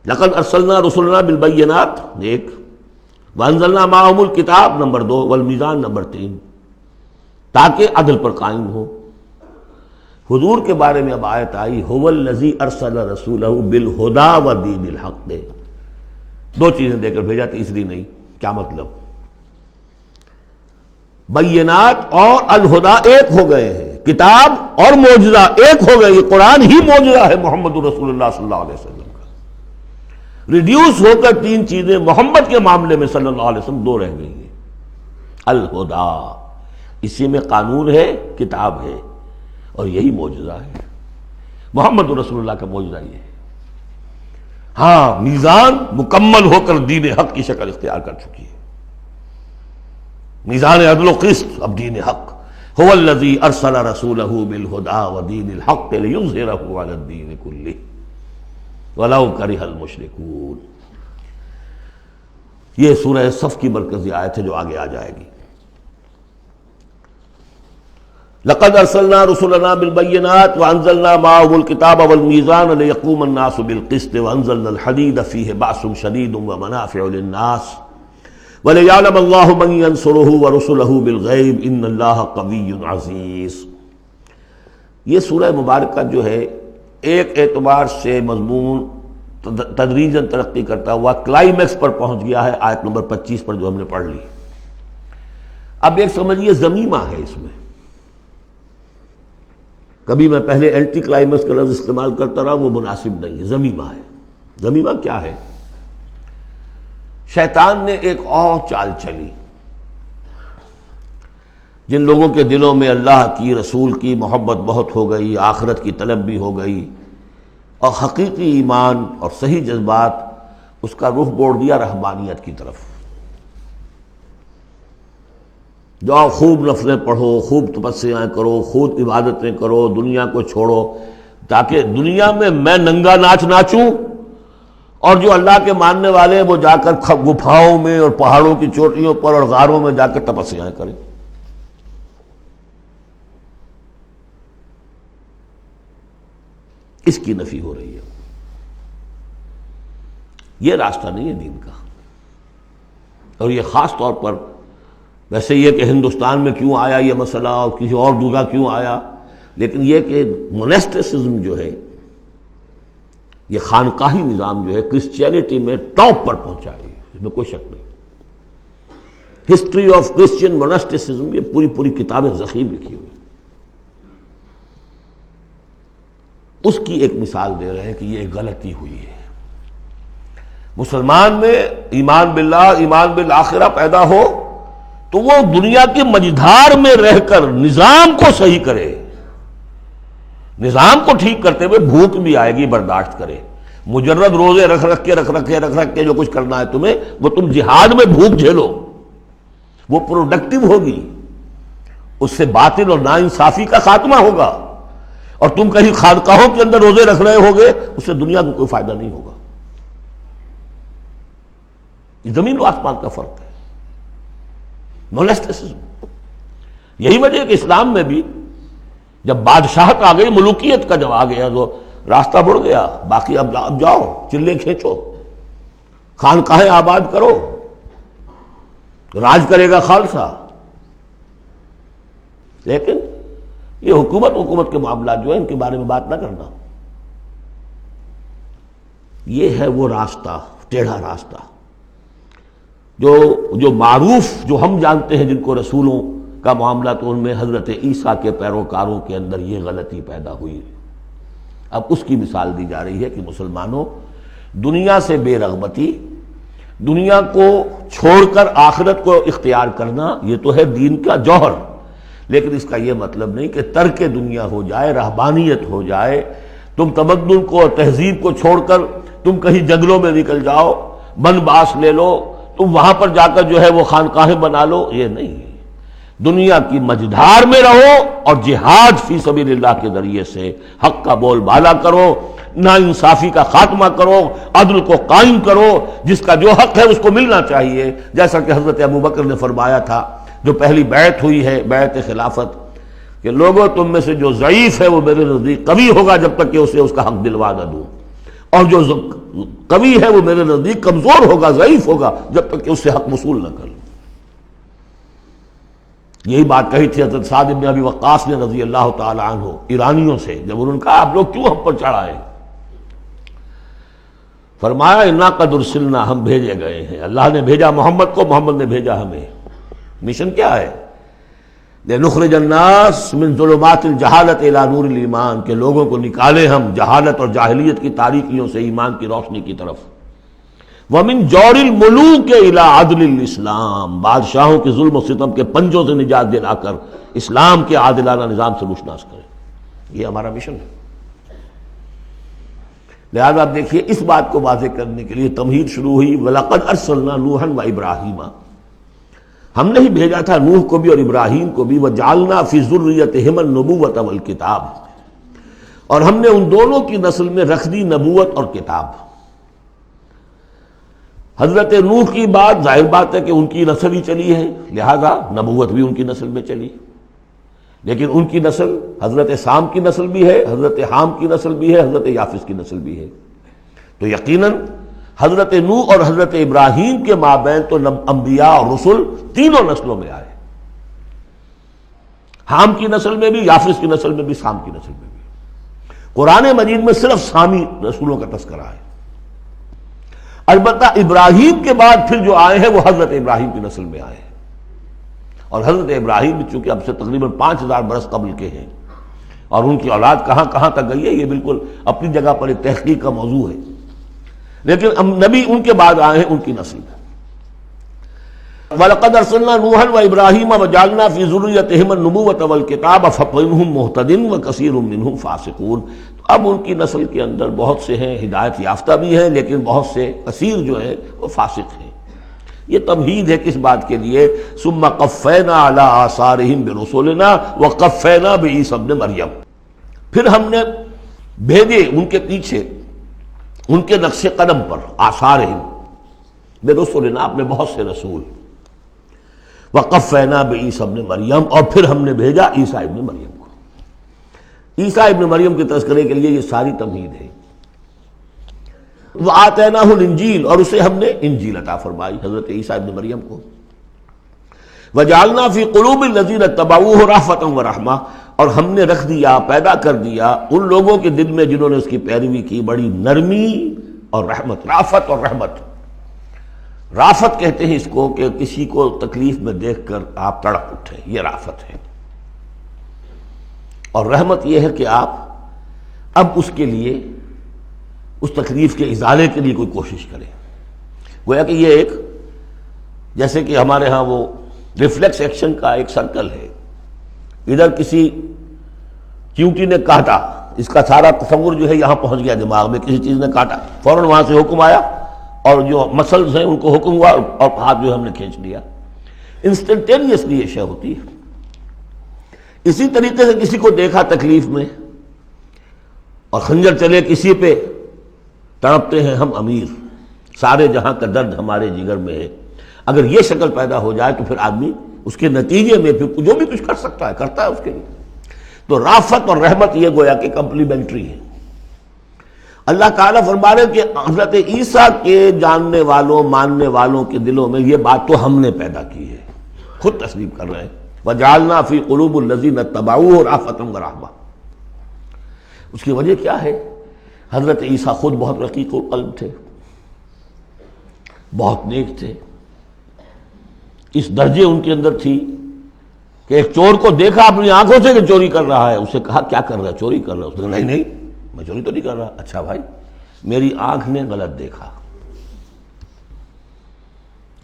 لقد ارسلنا رسلنا بالبینات ایک، وانزلنا معهم الکتاب نمبر 2، والمیزان نمبر 3، تاکہ عدل پر قائم ہو. حضور کے بارے میں اب آیت آئی هو الذی ارسل رسولہ بالہدی ودین الحق. دو چیزیں دے کر بھیجا، تیسری نہیں. کیا مطلب؟ بینات اور الہدی ایک ہو گئے ہیں، کتاب اور معجزہ ایک ہو گئے. یہ قرآن ہی معجزہ ہے محمد رسول اللہ صلی اللہ علیہ وسلم کا. ریڈیوس ہو کر تین چیزیں محمد کے معاملے میں صلی اللہ علیہ وسلم دو رہ گئی ہیں. الہدی، اسی میں قانون ہے، کتاب ہے، اور یہی معجزہ ہے. محمد رسول اللہ کا معجزہ یہ ہے. ہاں، میزان مکمل ہو کر دین حق کی شکل اختیار کر چکی ہے. میزان عدل و قسط اب دین حق. هو الذی ارسل رسولہ بالہدی ودین الحق لیظہرہ علی الدین کلہ ولو کرہ المشرکون. یہ سورہ صف کی مرکزی آیت ہے جو آگے آ جائے گی. لقد ارسلنا رسلنا بالبینات وانزلنا معهم الکتاب والمیزان لیقوم الناس بالقسط وانزلنا الحدید فیہ بأس شدید ومنافع للناس ولیعلم اللہ من ینصرہ ورسلہ بالغیب ان اللہ قوی عزیز. یہ سورہ مبارکہ جو ہے ایک اعتبار سے مضمون تدریجاً ترقی کرتا ہوا کلائمیکس پر پہنچ گیا ہے آیت نمبر 25 پر جو ہم نے پڑھ لی. اب ایک سمجھیے ضمیمہ ہے اس میں. کبھی میں پہلے اینٹی کلائمیکس کا لفظ استعمال کرتا رہا، وہ مناسب نہیں ہے. ضمیمہ ہے. ضمیمہ کیا ہے؟ شیطان نے ایک اور چال چلی. جن لوگوں کے دلوں میں اللہ کی، رسول کی محبت بہت ہو گئی، آخرت کی طلب بھی ہو گئی، اور حقیقی ایمان اور صحیح جذبات، اس کا رخ موڑ دیا رہبانیت کی طرف. جاؤ خوب نفلیں پڑھو، خوب تپسیاں کرو، خوب عبادتیں کرو، دنیا کو چھوڑو، تاکہ دنیا میں ننگا ناچ ناچوں، اور جو اللہ کے ماننے والے وہ جا کر گپھاؤں میں اور پہاڑوں کی چوٹیوں پر اور غاروں میں جا کر تپسیاں کریں. اس کی نفی ہو رہی ہے. یہ راستہ نہیں ہے دین کا. اور یہ خاص طور پر ویسے یہ کہ ہندوستان میں کیوں آیا یہ مسئلہ اور کسی اور جگہ کیوں آیا، لیکن یہ کہ مونسٹسزم جو ہے، یہ خانقاہی نظام جو ہے، کرسچینٹی میں ٹاپ پر پہنچا ہے، اس میں کوئی شک نہیں. ہسٹری آف کرسچین مونسٹسزم، یہ پوری کتابیں ذخیر لکھی ہوئی. اس کی ایک مثال دے رہے ہیں کہ یہ ایک غلطی ہوئی ہے. مسلمان میں ایمان باللہ، ایمان بالآخرہ پیدا ہو تو وہ دنیا کے مجدھار میں رہ کر نظام کو صحیح کرے. نظام کو ٹھیک کرتے ہوئے بھوک بھی آئے گی، برداشت کرے. مجرد روزے رکھ کے جو کچھ کرنا ہے تمہیں، وہ تم جہاد میں بھوک جھیلو، وہ پروڈکٹیو ہوگی. اس سے باطل اور ناانصافی کا خاتمہ ہوگا. اور تم کہیں خانقاہوں کے اندر روزے رکھ رہے ہوگے، اس سے دنیا کو کوئی فائدہ نہیں ہوگا. یہ زمین و آسمان کا فرق ہے. مونسٹسزم. یہی وجہ ہے کہ اسلام میں بھی جب بادشاہت آ گئی، ملوکیت کا جب آ گیا تو راستہ بڑھ گیا. باقی اب جاؤ، چلے کھینچو، خانقاہیں آباد کرو، راج کرے گا خالصہ. لیکن یہ حکومت کے معاملات جو ہیں، ان کے بارے میں بات نہ کرنا. یہ ہے وہ راستہ، ٹیڑھا راستہ جو معروف، جو ہم جانتے ہیں، جن کو رسولوں کا معاملہ تو ان میں حضرت عیسیٰ کے پیروکاروں کے اندر یہ غلطی پیدا ہوئی۔ اب اس کی مثال دی جا رہی ہے کہ مسلمانوں، دنیا سے بے رغبتی، دنیا کو چھوڑ کر آخرت کو اختیار کرنا، یہ تو ہے دین کا جوہر، لیکن اس کا یہ مطلب نہیں کہ ترک دنیا ہو جائے، رہبانیت ہو جائے، تم تمدن کو اور تہذیب کو چھوڑ کر تم کہیں جنگلوں میں نکل جاؤ، بن باس لے لو، تم وہاں پر جا کر جو ہے وہ خانقاہیں بنا لو، یہ نہیں۔ دنیا کی مجدھار میں رہو اور جہاد فی سبیل اللہ کے ذریعے سے حق کا بول بالا کرو، ناانصافی کا خاتمہ کرو، عدل کو قائم کرو، جس کا جو حق ہے اس کو ملنا چاہیے، جیسا کہ حضرت ابوبکر نے فرمایا تھا جو پہلی بیعت ہوئی ہے، بیعت خلافت، کہ لوگوں تم میں سے جو ضعیف ہے وہ میرے نزدیک قوی ہوگا جب تک کہ اسے اس کا حق دلوا نہ دوں، اور جو قوی ہے وہ میرے نزدیک کمزور ہوگا، ضعیف ہوگا جب تک کہ اس سے حق وصول نہ کر لوں۔ یہی بات کہی تھی حضرت سعد بن ابی وقاص نے رضی اللہ تعالی عنہ ایرانیوں سے، جب انہوں نے کہا آپ لوگ کیوں ہم پر چڑھائے، فرمایا انا قد ارسلنا، ہم بھیجے گئے ہیں، اللہ نے بھیجا محمد کو، محمد نے بھیجا ہمیں۔ مشن کیا ہے؟ لنخرج الناس من ظلمات الجہالت الی نور الایمان، کہ لوگوں کو نکالے ہم جہالت اور جاہلیت کی تاریکیوں سے ایمان کی روشنی کی طرف۔ وَمِن جَوْرِ الْمُلُوكِ إِلَىٰ عَدْلِ الْإِسْلَام، بادشاہوں کے ظلم و ستم کے پنجوں سے نجات دلا کر اسلام کے عادلانہ نظام سے روشناس کریں، یہ ہمارا مشن ہے۔ لہذا آپ دیکھیے اس بات کو واضح کرنے کے لیے تمہید شروع ہوئی، وَلَقَدْ أَرْسَلْنَا نُوحًا وَإِبْرَاهِيمَ، ہم نے ہی بھیجا تھا نوح کو بھی اور ابراہیم کو بھی، وَجَعَلْنَا فِي ذُرِّيَّتِهِمَا النُّبُوَّةَ وَالْكِتَابَ، اور ہم نے ان دونوں کی نسل میں رکھ دی نبوت اور کتاب۔ حضرت نوح کی بات ظاہر بات ہے کہ ان کی نسل ہی چلی ہے، لہذا نبوت بھی ان کی نسل میں چلی، لیکن ان کی نسل حضرت سام کی نسل بھی ہے، حضرت حام کی نسل بھی ہے، حضرت یافس کی نسل بھی ہے، تو یقیناً حضرت نوح اور حضرت ابراہیم کے مابین تو انبیاء اور رسل تینوں نسلوں میں آئے، حام کی نسل میں بھی، یافس کی نسل میں بھی، سام کی نسل میں بھی۔ قرآن مجید میں صرف سامی رسولوں کا تذکرہ ہے، البتہ ابراہیم کے بعد پھر جو آئے ہیں وہ حضرت ابراہیم کی نسل میں آئے ہیں، اور حضرت ابراہیم چونکہ اب سے تقریباً 5000 برس قبل کے ہیں، اور ان کی اولاد کہاں کہاں تک گئی ہے یہ بالکل اپنی جگہ پر ایک تحقیق کا موضوع ہے، لیکن نبی ان کے بعد آئے ہیں ان کی نسل میں۔ وَلَقَدْ أَرْسَلْنَا نُوحًا وَإِبْرَاهِيمَ وَجَعَلْنَا فِي ذُرِّيَّتِهِمَا النُّبُوَّةَ وَالْكِتَابَ فَمِنْهُم مُّهْتَدٍ وَكَثِيرٌ مِّنْهُمْ فَاسِقُونَ، اب ان کی نسل کے اندر بہت سے ہیں ہدایت یافتہ بھی ہیں، لیکن بہت سے کثیر جو ہے وہ فاسق ہیں۔ یہ تمہید ہے کس بات کے لیے؟ ثُمَّ قَفَّيْنَا عَلَىٰ آثَارِهِمْ بِرُسُلِنَا وَقَفَّيْنَا بِعِیسَىٰ ابْنِ مَرْیَم، پھر ہم نے بھیجے ان کے پیچھے ان کے نقش قدم پر، آثارہم برسلنا، اپنے بہت سے رسول، وقفینا بعیسیٰ ابن مریم، اور پھر ہم نے بھیجا عیسیٰ ابن مریم کو۔ عیسیٰ ابن مریم کے تذکرے کے لیے یہ ساری تمہید ہے۔ وآتیناہ الانجیل، اور اسے ہم نے انجیل عطا فرمائی حضرت عیسیٰ ابن مریم کو۔ وجعلنا فی قلوب الذین اتبعوہ رأفۃ ورحمہ، اور ہم نے رکھ دیا، پیدا کر دیا ان لوگوں کے دل میں جنہوں نے اس کی پیروی کی، بڑی نرمی اور رحمت، رافت اور رحمت۔ رافت کہتے ہیں اس کو کہ کسی کو تکلیف میں دیکھ کر آپ تڑپ اٹھیں، یہ رافت ہے، اور رحمت یہ ہے کہ آپ اب اس کے لیے، اس تکلیف کے ازالے کے لیے کوئی کوشش کریں۔ گویا کہ یہ ایک، جیسے کہ ہمارے ہاں وہ ریفلیکس ایکشن کا ایک سرکل ہے، ادھر کسی چیونٹی نے کاٹا، اس کا سارا تصور جو ہے یہاں پہنچ گیا دماغ میں، کسی چیز نے کاٹا، فوراً وہاں سے حکم آیا، اور جو مسلز ہیں ان کو حکم ہوا اور ہاتھ جو ہم نے کھینچ لیا، انسٹنٹینیسلی یہ شے ہوتی ہے۔ اسی طریقے سے کسی کو دیکھا تکلیف میں اور خنجر چلے کسی پہ، تڑپتے ہیں ہم امیر، سارے جہاں کا درد ہمارے جگر میں ہے۔ اگر یہ شکل پیدا ہو جائے تو پھر آدمی اس کے نتیجے میں پھر جو بھی کچھ کر سکتا ہے کرتا ہے اس کے لیے۔ تو رافت اور رحمت یہ گویا کہ کمپلیمنٹری ہے۔ اللہ تعالیٰ فرما رہے کہ حضرت عیسیٰ کے جاننے والوں، ماننے والوں کے دلوں میں یہ بات تو ہم نے پیدا کی ہے، خود تسلیم کر رہے ہیں۔ وَجَعَلْنَا فِي قُلُوبِ الَّذِينَ اتَّبَعُوهُ رَأْفَةً وَرَحْمَةً، اس کی وجہ کیا ہے؟ حضرت عیسیٰ خود بہت رقیق القلب تھے، بہت نیک تھے، اس درجے ان کے اندر تھی کہ ایک چور کو دیکھا اپنی آنکھوں سے کہ چوری کر رہا ہے، اسے کہا کیا کر رہا ہے؟ چوری کر رہا ہے۔ اس نے کہا نہیں میں چوری تو نہیں کر رہا۔ اچھا بھائی میری آنکھ نے غلط دیکھا۔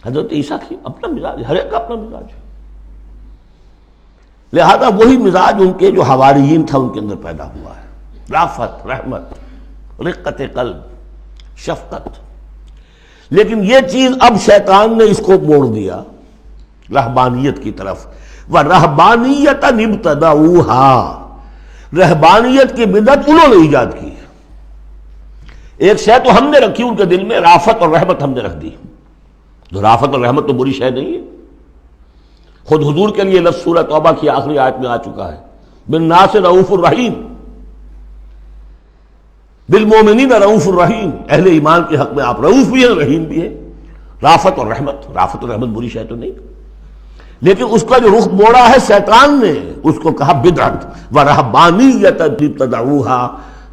حضرت عیسیٰ کی اپنا مزاج ہے، ہر ایک کا اپنا مزاج ہے، لہذا وہی مزاج ان کے جو حواریین تھا ان کے اندر پیدا ہوا ہے، رافت، رحمت، رقت قلب، شفقت۔ لیکن یہ چیز اب شیطان نے اس کو موڑ دیا رہبانیت کی طرف۔ وَرَهْبَانِيَّةً ابْتَدَعُوهَا، رہبانیت کی بدعت انہوں نے ایجاد کی ہے۔ ایک شے تو ہم نے رکھی ان کے دل میں، رافت اور رحمت ہم نے رکھ دی۔ تو رافت اور رحمت تو بری شے نہیں ہے، خود حضور کے لیے لفظ سورہ توبہ کی آخری آیت میں آ چکا ہے، بالناس رؤوف الرحیم، بالمومنین رؤوف الرحیم، اہل ایمان کے حق میں آپ رؤوف بھی ہیں، رحیم بھی ہیں۔ رافت اور رحمت بری شے تو نہیں، لیکن اس کا جو رخ موڑا ہے شیطان نے، اس کو کہا بدعت۔ وَرَهْبَانِيَّةً ابْتَدَعُوهَا،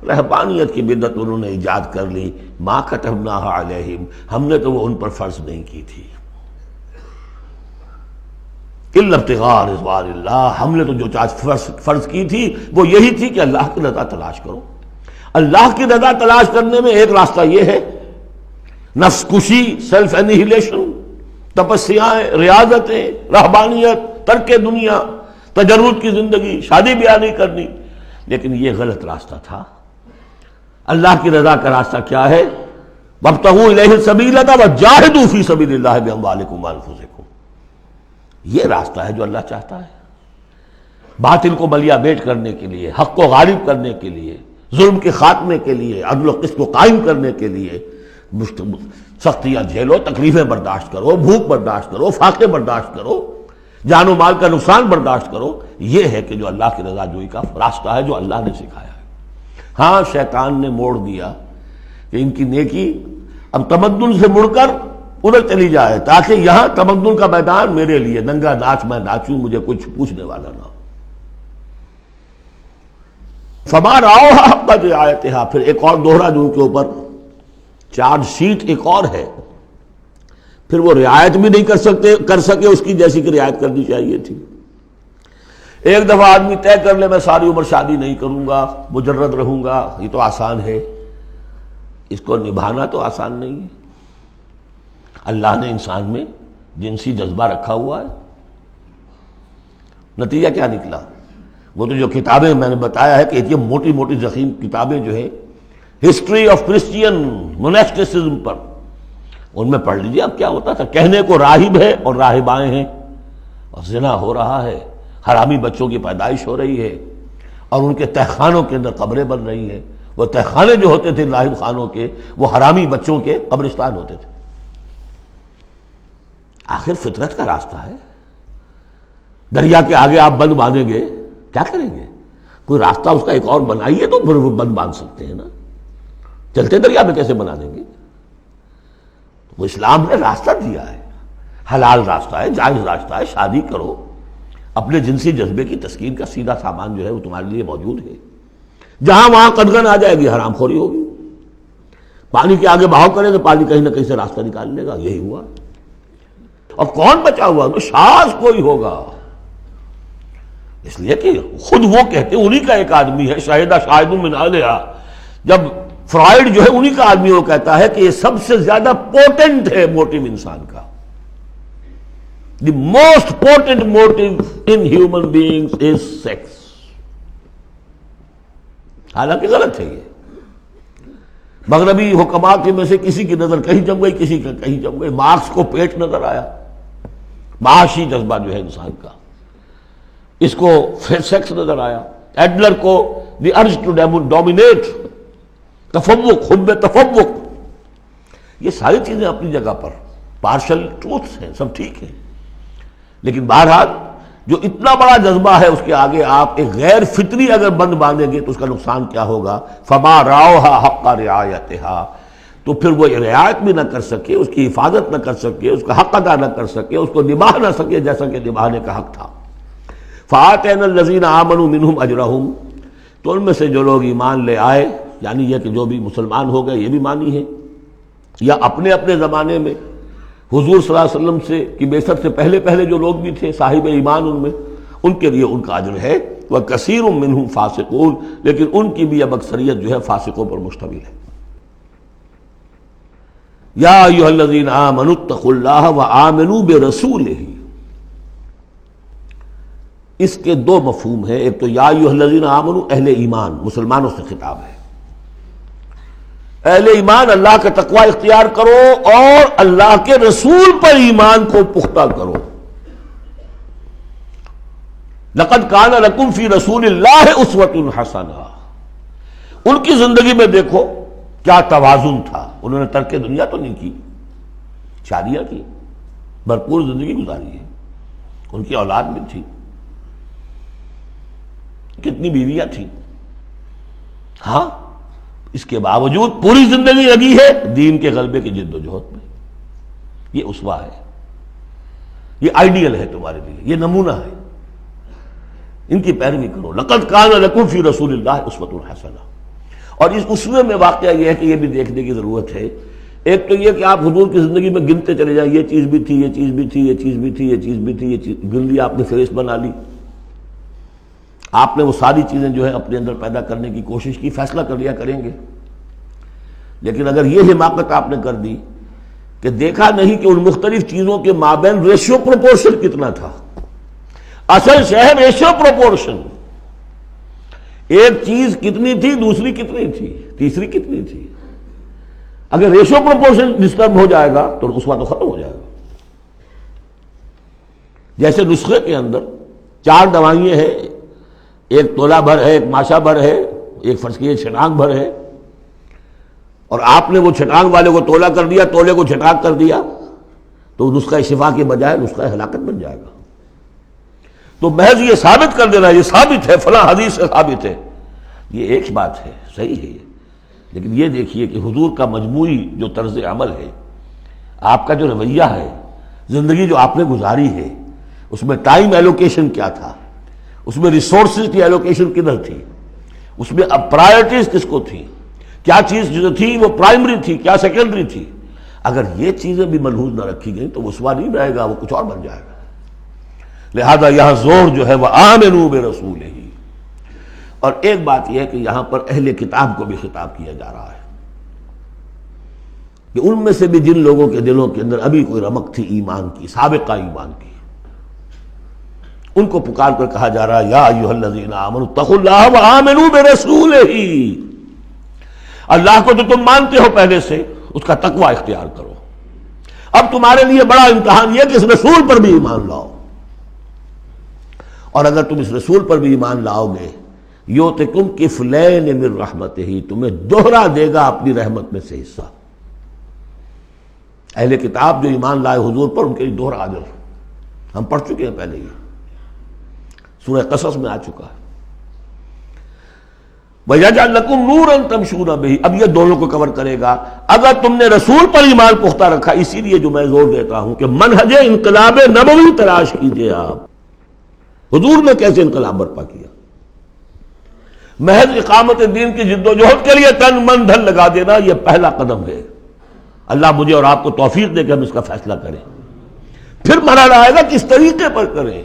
رہبانیت کی بدعت انہوں نے ایجاد کر لی۔ مَا كَتَبْنَاهَا عَلَيْهِمْ، ہم نے تو وہ ان پر فرض نہیں کی تھی۔ إِلَّا ابْتِغَاءَ رِضْوَانِ اللَّهِ، ہم نے تو جو چیز فرض کی تھی وہ یہی تھی کہ اللہ کی رضا تلاش کرو۔ اللہ کی رضا تلاش کرنے میں ایک راستہ یہ ہے، نفس کشی، سیلف انہیلیشن، تپسیاں، ریاضتیں، رہبانیت، ترک دنیا، تجرد کی زندگی، شادی بیاہ نہیں کرنی، لیکن یہ غلط راستہ تھا۔ اللہ کی رضا کا راستہ کیا ہے؟ وَابْتَغُوا إِلَيْهِ السَّبِيلَ وَجَاهِدُوا فِي سَبِيلِ اللَّهِ بِأَمْوَالِكُمْ وَأَنفُسِكُمْ، یہ راستہ ہے جو اللہ چاہتا ہے، باطل کو بلیا بیٹ کرنے کے لیے، حق کو غالب کرنے کے لیے، ظلم کے خاتمے کے لیے، عدل و قسط کو قائم کرنے کے لیے۔ سختیاں جھیلو، تکلیفیں برداشت کرو، بھوک برداشت کرو، فاقے برداشت کرو، جان و مال کا نقصان برداشت کرو، یہ ہے کہ جو اللہ کی رضا جوئی کا راستہ ہے جو اللہ نے سکھایا ہے۔ ہاں شیطان نے موڑ دیا کہ ان کی نیکی اب تمدن سے مڑ کر ادھر چلی جائے، تاکہ یہاں تمدن کا میدان میرے لیے ننگا ناچ میں ناچوں، مجھے کچھ پوچھنے والا نہ ہو۔ فَمَا رَعَوْهَا حَقَّ رِعَایَتِهَا، پھر ایک اور دوہرا جو ان کے اوپر چارج شیٹ ایک اور ہے، پھر وہ رعایت بھی نہیں کر سکے اس کی جیسی کہ رعایت کرنی چاہیے تھی۔ ایک دفعہ آدمی طے کر لے میں ساری عمر شادی نہیں کروں گا، مجرد رہوں گا، یہ تو آسان ہے، اس کو نبھانا تو آسان نہیں ہے۔ اللہ نے انسان میں جنسی جذبہ رکھا ہوا ہے، نتیجہ کیا نکلا؟ وہ تو جو کتابیں میں نے بتایا ہے کہ یہ موٹی موٹی ضخیم کتابیں جو ہے ہسٹری آف کرسچین موناسٹیسزم پر، ان میں پڑھ لیجیے اب کیا ہوتا تھا۔ کہنے کو راہب ہے اور راہبائیں ہیں، اور زنا ہو رہا ہے، حرامی بچوں کی پیدائش ہو رہی ہے، اور ان کے تہخانوں کے اندر قبریں بن رہی ہیں۔ وہ تہخانے جو ہوتے تھے راہب خانوں کے، وہ حرامی بچوں کے قبرستان ہوتے تھے۔ آخر فطرت کا راستہ ہے، دریا کے آگے آپ بند باندھیں گے کیا کریں گے؟ کوئی راستہ اس کا ایک اور بنائیے تو پھر وہ بند باندھ سکتے ہیں نا، چلتے دریا میں کیسے بنا دیں گے؟ وہ اسلام نے راستہ دیا ہے، حلال راستہ ہے، جائز راستہ ہے، شادی کرو، اپنے جنسی جذبے کی تسکین کا سیدھا سامان جو ہے وہ تمہارے لیے موجود ہے۔ جہاں وہاں قدغن آ جائے گی حرام خوری ہوگی، پانی کے آگے بہاؤ کرے تو پانی کہیں نہ کہیں سے راستہ نکال لے گا، یہی ہوا۔ اور کون بچا ہوا؟ شاذ کوئی ہوگا، اس لیے کہ خود وہ کہتے ہیں، انہی کا ایک آدمی ہے، شاہدہ شاہد من اہلہا، جب فرائڈ جو ہے انہی کا آدمی وہ کہتا ہے کہ یہ سب سے زیادہ پوٹنٹ ہے موٹیو انسان کا، the most potent motive in human beings is sex. حالانکہ غلط ہے یہ، مغربی حکماء کے میں سے کسی کی نظر کہیں جم گئی، کسی کا کہیں جم گئی۔ مارکس کو پیٹ نظر آیا، معاشی جذبہ جو ہے انسان کا، اس کو سیکس نظر آیا، ایڈلر کو دی ارج ٹو ڈومینیٹ، تفوق، حب تفوق۔ یہ ساری چیزیں اپنی جگہ پر پارشل ٹروتھس ہیں، سب ٹھیک ہے، لیکن بہرحال جو اتنا بڑا جذبہ ہے اس کے آگے آپ ایک غیر فطری اگر بند باندھیں گے تو اس کا نقصان کیا ہوگا؟ فما رعوها حق رعایتها، تو پھر وہ رعایت بھی نہ کر سکے، اس کی حفاظت نہ کر سکے، اس کا حق ادا نہ کر سکے، اس کو نبھا نہ سکے جیسا کہ نبھانے کا حق تھا۔ فآتینا الذین آمنوا منہم اجرہم، تو ان میں سے جو لوگ ایمان لے آئے، یعنی یہ کہ جو بھی مسلمان ہو گئے، یہ بھی مانی ہے، یا اپنے اپنے زمانے میں حضور صلی اللہ علیہ وسلم سے کی بعثت سے پہلے جو لوگ بھی تھے صاحب ایمان، ان کے لیے ان کا اجر ہے، وَكَثِيرٌ مِّنْهُمْ فَاسِقُونَ، لیکن ان کی بھی اب اکثریت جو ہے فاسقوں پر مشتمل ہے۔ یا ایھا الذین آمنوا اتقوا اللہ وآمنوا برسولہ، اس کے دو مفہوم ہیں۔ ایک تو یا ایھا الذین آمنوا اہل ایمان، مسلمانوں سے خطاب ہے، اہل ایمان اللہ کا تقوی اختیار کرو اور اللہ کے رسول پر ایمان کو پختہ کرو۔ لقد کان لکم فی رسول اللہ اسوۃ حسنہ، ان کی زندگی میں دیکھو کیا توازن تھا، انہوں نے ترک دنیا تو نہیں کی، شادیاں کی، بھرپور زندگی گزاری ہے، ان کی اولاد بھی تھی، کتنی بیویاں تھیں، ہاں اس کے باوجود پوری زندگی لگی ہے دین کے غلبے کی جد و جہد میں۔ یہ اسوہ ہے، یہ آئیڈیل ہے تمہارے لیے، یہ نمونہ ہے، ان کی پیروی کرو۔ لقد کان لکم فی رسول اللہ اسوۃ حسنہ۔ اور اس اسوے میں واقعہ یہ ہے کہ یہ بھی دیکھنے کی ضرورت ہے، ایک تو یہ کہ آپ حضور کی زندگی میں گنتے چلے جائیں، یہ چیز بھی تھی، یہ چیز بھی تھی، یہ چیز بھی تھی، یہ چیز بھی تھی، یہ چیز گن لی، آپ نے فہرست بنا لی، آپ نے وہ ساری چیزیں جو ہے اپنے اندر پیدا کرنے کی کوشش کی، فیصلہ کر لیا کریں گے۔ لیکن اگر یہ حماقت آپ نے کر دی کہ دیکھا نہیں کہ ان مختلف چیزوں کے مابین ریشیو پروپورشن کتنا تھا، اصل شے ریشیو پروپورشن، ایک چیز کتنی تھی، دوسری کتنی تھی، تیسری کتنی تھی، اگر ریشیو پروپورشن ڈسٹرب ہو جائے گا تو اسوہ تو ختم ہو جائے گا۔ جیسے نسخے کے اندر 4 دوائیں ہیں، ایک تولہ بھر ہے، ایک ماشا بھر ہے، ایک فرض کیجیے چھٹانگ بھر ہے، اور آپ نے وہ چھٹانگ والے کو تولہ کر دیا، تولے کو چھٹانگ کر دیا، تو نسخہ شفا کے بجائے نسخہ ہلاکت بن جائے گا۔ تو محض یہ ثابت کر دینا، یہ ثابت ہے، فلاں حدیث سے ثابت ہے، یہ ایک بات ہے، صحیح ہے یہ، لیکن یہ دیکھیے کہ حضور کا مجموعی جو طرز عمل ہے، آپ کا جو رویہ ہے، زندگی جو آپ نے گزاری ہے، اس میں ٹائم ایلوکیشن کیا تھا، اس میں ریسورسز کی ایلوکیشن کدھر تھی، اس میں اب پرائرٹیز کس کو تھی، کیا چیز جو تھی وہ پرائمری تھی، کیا سیکنڈری تھی، اگر یہ چیزیں بھی ملحوظ نہ رکھی گئیں تو وہ اسوہ نہیں رہے گا، وہ کچھ اور بن جائے گا۔ لہذا یہاں زور جو ہے وہ آمنوا برسولہ، اور ایک بات یہ ہے کہ یہاں پر اہل کتاب کو بھی خطاب کیا جا رہا ہے کہ ان میں سے بھی جن لوگوں کے دلوں کے اندر ابھی کوئی رمق تھی ایمان کی، سابقہ ایمان کی، ان کو پکار کر کہا جا رہا ہے یا ایھا الذین آمنوا اتقوا اللہ وآمنوا برسولہ، اللہ کو تو تم مانتے ہو پہلے سے، اس کا تقوی اختیار کرو۔ اب تمہارے لیے بڑا امتحان یہ کہ اس رسول پر بھی ایمان لاؤ، اور اگر تم اس رسول پر بھی ایمان لاؤ گے یؤتکم کفلین من رحمتہ، تمہیں دوہرا دے گا اپنی رحمت میں سے حصہ۔ اہل کتاب جو ایمان لائے حضور پر، ان کے لیے دوہرا اجر ہم پڑھ چکے ہیں پہلے ہی، سورہ قصص میں آ چکا ہے۔ وَيَجْعَلْ لَكُمْ نُورًا تَمْشُونَ بِهِ، اب یہ دونوں کو کور کرے گا۔ اگر تم نے رسول پر ایمان پختہ رکھا، اسی لیے جو میں زور دیتا ہوں کہ منہج انقلاب نبوی تلاش کیجئے آپ۔ حضور نے کیسے انقلاب برپا کیا؟ محض اقامت دین کی جد و جہد کے لیے تن من دھن لگا دینا، یہ پہلا قدم ہے۔ اللہ مجھے اور آپ کو توفیق دے کہ ہم اس کا فیصلہ کریں، پھر مرحلہ آئے گا کس طریقے پر کریں۔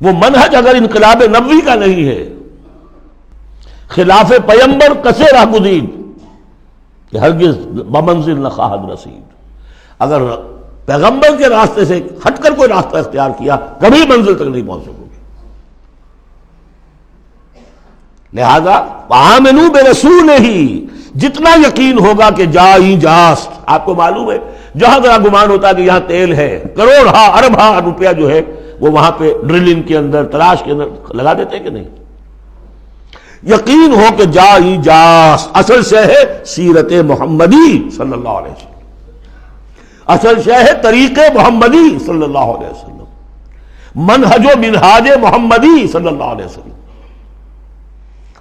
وہ منہج اگر انقلاب نبوی کا نہیں ہے، خلاف پیمبر کسے راہ گزید کہ ہرگز بمنزل نہ خواہد رسید، اگر پیغمبر کے راستے سے ہٹ کر کوئی راستہ اختیار کیا کبھی منزل تک نہیں پہنچ سکو گے۔ لہذا آمنوا برسولہ، جتنا یقین ہوگا کہ جائی جاست، آپ کو معلوم ہے جہاں ذرا گمان ہوتا ہے کہ یہاں تیل ہے، کروڑ ہاں ارب ہاں روپیہ جو ہے وہ وہاں پہ ڈرلنگ کے اندر، تلاش کے اندر لگا دیتے کہ نہیں؟ یقین ہو کہ جائی جاست، اصل شے ہے سیرت محمدی صلی اللہ علیہ وسلم، اصل شے ہے طریق محمدی صلی اللہ علیہ وسلم، منہج و منہاج محمدی صلی اللہ علیہ وسلم۔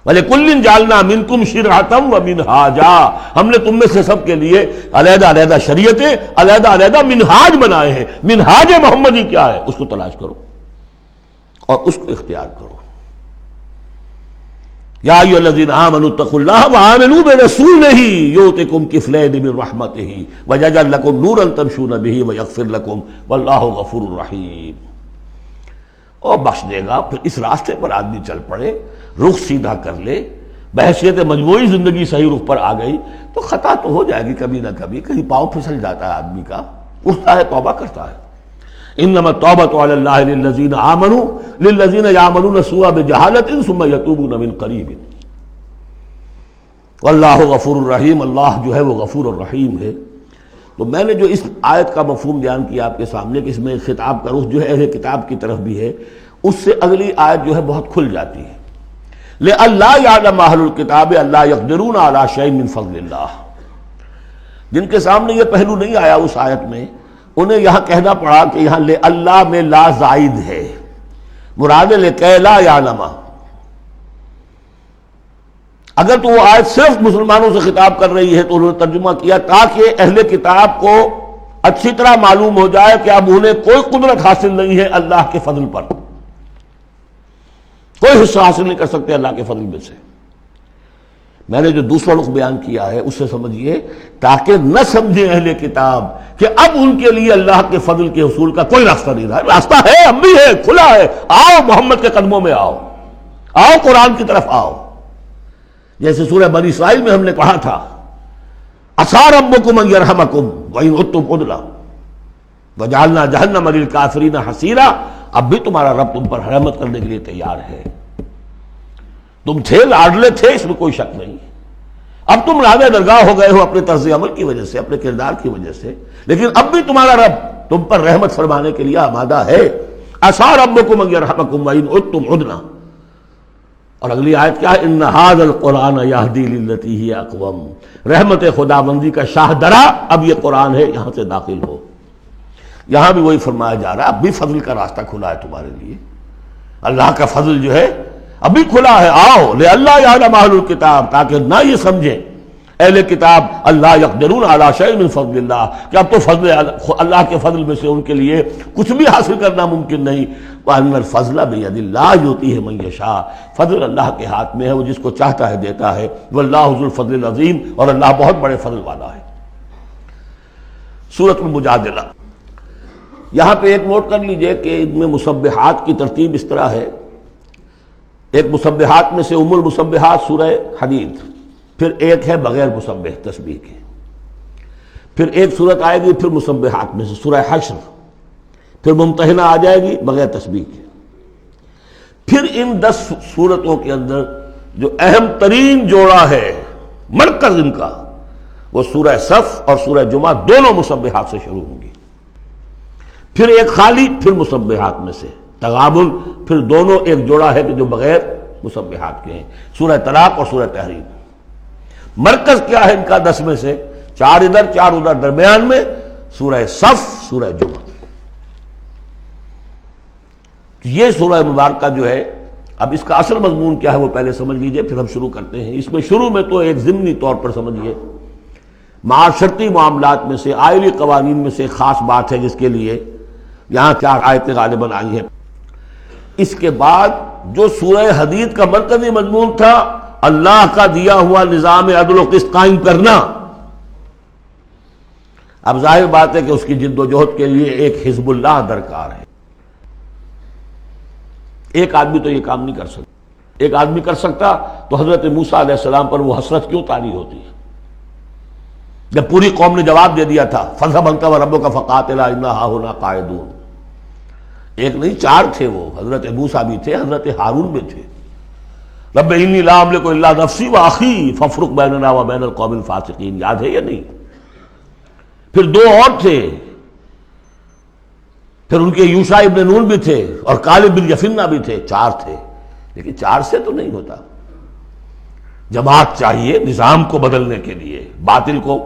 وَلِكُلٍّ جَعَلْنَا مِنْكُمْ شِرْعَةً وَمِنْهَاجًا، ہم نے تم میں سے سب کے لیے علیحدہ علیحدہ شریعتیں، علیحدہ علیحدہ منہاج بنائے ہیں۔ منہاج محمدی کیا ہے؟ اس کو تلاش کرو اور اس کو اختیار کرو۔ یا ایھا الذین آمنوا اتقوا اللہ وآمنوا برسولہ یؤتکم کفلین من رحمتہ ویجعل لکم نورا تمشون بہ ویغفر لکم واللہ غفور رحیم۔ اور بخش دے گا۔ پھر اس راستے پر آدمی چل پڑے، رخ سیدھا کر لے، بحیثیت مجموعی زندگی صحیح رخ پر آ گئی تو خطا تو ہو جائے گی کبھی نہ کبھی، کہیں پاؤں پھسل جاتا ہے آدمی کا، اٹھتا ہے توبہ کرتا ہے۔ انما التوبۃ علی اللہ للذین آمنوا للذین یعملون السوء بجہالۃ ثم یتوبون من قریب واللہ غفور الرحیم، اللہ جو ہے وہ غفور الرحیم ہے۔ تو میں نے جو اس آیت کا مفہوم بیان کیا آپ کے سامنے کہ اس میں خطاب کا رخ جو ہے اہل کتاب کی طرف بھی ہے، اس سے اگلی آیت جو ہے بہت کھل جاتی ہے۔ لئلا یعلم اہل الکتاب الا یقدرون علی شیء من فضل اللہ، جن کے سامنے یہ پہلو نہیں آیا اس آیت میں، انہیں یہاں کہنا پڑا کہ یہاں لئلا میں لا زائد ہے، مراد لکئی لا یعلم۔ اگر تو وہ آیت صرف مسلمانوں سے خطاب کر رہی ہے تو انہوں نے ترجمہ کیا تاکہ اہل کتاب کو اچھی طرح معلوم ہو جائے کہ اب انہیں کوئی قدرت حاصل نہیں ہے اللہ کے فضل پر، کوئی حصہ حاصل نہیں کر سکتے اللہ کے فضل میں سے۔ میں نے جو دوسرا رخ بیان کیا ہے اس سے سمجھیے تاکہ نہ سمجھیں اہل کتاب کہ اب ان کے لیے اللہ کے فضل کے حصول کا کوئی راستہ نہیں رہا، راستہ ہے، اب بھی ہے، کھلا ہے، آؤ محمد کے قدموں میں آؤ، آؤ قرآن کی طرف آؤ۔ جیسے سورہ بنی اسرائیل میں ہم نے پڑھا تھا عسیٰ ربکم ان یرحمکم وان عدتم عدنا وجعلنا جہنم للکافرین حصیرا، اب بھی تمہارا رب تم پر رحمت کرنے کے لیے تیار ہے، تم تھے لاڈلے تھے، اس میں کوئی شک نہیں، اب تم راضِ درگاہ ہو گئے ہو اپنے طرز عمل کی وجہ سے، اپنے کردار کی وجہ سے، لیکن اب بھی تمہارا رب تم پر رحمت فرمانے کے لیے آمادہ ہے۔ عسیٰ ربکم ان یرحمکم وان عدتم عدنا۔ اور اگلی آیت کیا ہے؟ ان ھذا القرآن یہدی للتی ہی اقوم، رحمت خداوندی کا شاہ درا اب یہ قرآن ہے، یہاں سے داخل ہو۔ یہاں بھی وہی فرمایا جا رہا ہے اب بھی فضل کا راستہ کھلا ہے تمہارے لیے، اللہ کا فضل جو ہے ابھی کھلا ہے، آؤ لئلا یعلم اہل الکتاب، تاکہ نہ یہ سمجھیں اہل کتاب اللہ یقدرون علی شیء من فضل اللہ کہ اب تو فضل اللہ کے فضل میں سے ان کے لیے کچھ بھی حاصل کرنا ممکن نہیں۔ وَأَنَّ الْفَضْلَ بِيَدِ اللَّهِ يُؤْتِيهِ مَن يَشَاءُ، فضل اللہ کے ہاتھ میں ہے، وہ جس کو چاہتا ہے دیتا ہے۔ وَاللَّهُ ذُو الْفَضْلِ الْعَظِيمِ، اور اللہ بہت بڑے فضل والا ہے۔ سورۃ المجادلہ، یہاں پہ ایک نوٹ کر لیجئے کہ ان میں مسبحات کی ترتیب اس طرح ہے، ایک مسبحات میں سے ام المسبحات سورہ حدید، پھر ایک ہے بغیر مسبح تسبیح کے، پھر ایک صورت آئے گی پھر مسبحات میں سے سورہ حشر، پھر ممتحنہ آ جائے گی بغیر تسبیح کے، پھر ان 10 صورتوں کے اندر جو اہم ترین جوڑا ہے، مرکز ان کا، وہ سورہ صف اور سورہ جمعہ دونوں مسبحات سے شروع ہوں گی، پھر ایک خالی، پھر مسبحات میں سے تغابن، پھر دونوں ایک جوڑا ہے کہ جو بغیر مسبحات کے ہیں، سورہ طلاق اور سورہ تحریم۔ مرکز کیا ہے ان کا 10 میں سے؟ 4 ادھر 4 ادھر، درمیان میں سورہ صف، سورہ جمعہ۔ یہ سورہ مبارکہ جو ہے، اب اس کا اصل مضمون کیا ہے وہ پہلے سمجھ لیجئے، پھر ہم شروع کرتے ہیں۔ اس میں شروع میں تو ایک ضمنی طور پر سمجھیے معاشرتی معاملات میں سے، آئلی قوانین میں سے ایک خاص بات ہے جس کے لیے یہاں 4 آیتیں غالباً آئی ہیں۔ اس کے بعد جو سورہ حدید کا مرکزی مضمون تھا، اللہ کا دیا ہوا نظام عدل و قسط قائم کرنا، اب ظاہر بات ہے کہ اس کی جد و جہد کے لیے ایک حزب اللہ درکار ہے۔ ایک آدمی تو یہ کام نہیں کر سکتا، ایک آدمی کر سکتا تو حضرت موسیٰ علیہ السلام پر وہ حسرت کیوں طاری ہوتی ہے جب پوری قوم نے جواب دے دیا تھا فَاذْهَبْ أَنْتَ وَرَبُّكَ فَقَاتِلَا إِنَّا هَاهُنَا قَاعِدُونَ۔ ایک نہیں 4 تھے، وہ حضرت موسیٰ بھی تھے، حضرت ہارون بھی تھے۔ رب انی لا املک الا نفسی واخی فافرق بیننا وبین القوم الفاسقین، یاد ہے یا نہیں؟ پھر 2 اور تھے، پھر ان کے یوشع ابن نون بھی تھے اور کالب بن یفنہ بھی تھے، 4 تھے، لیکن 4 سے تو نہیں ہوتا، جماعت چاہیے نظام کو بدلنے کے لیے، باطل کو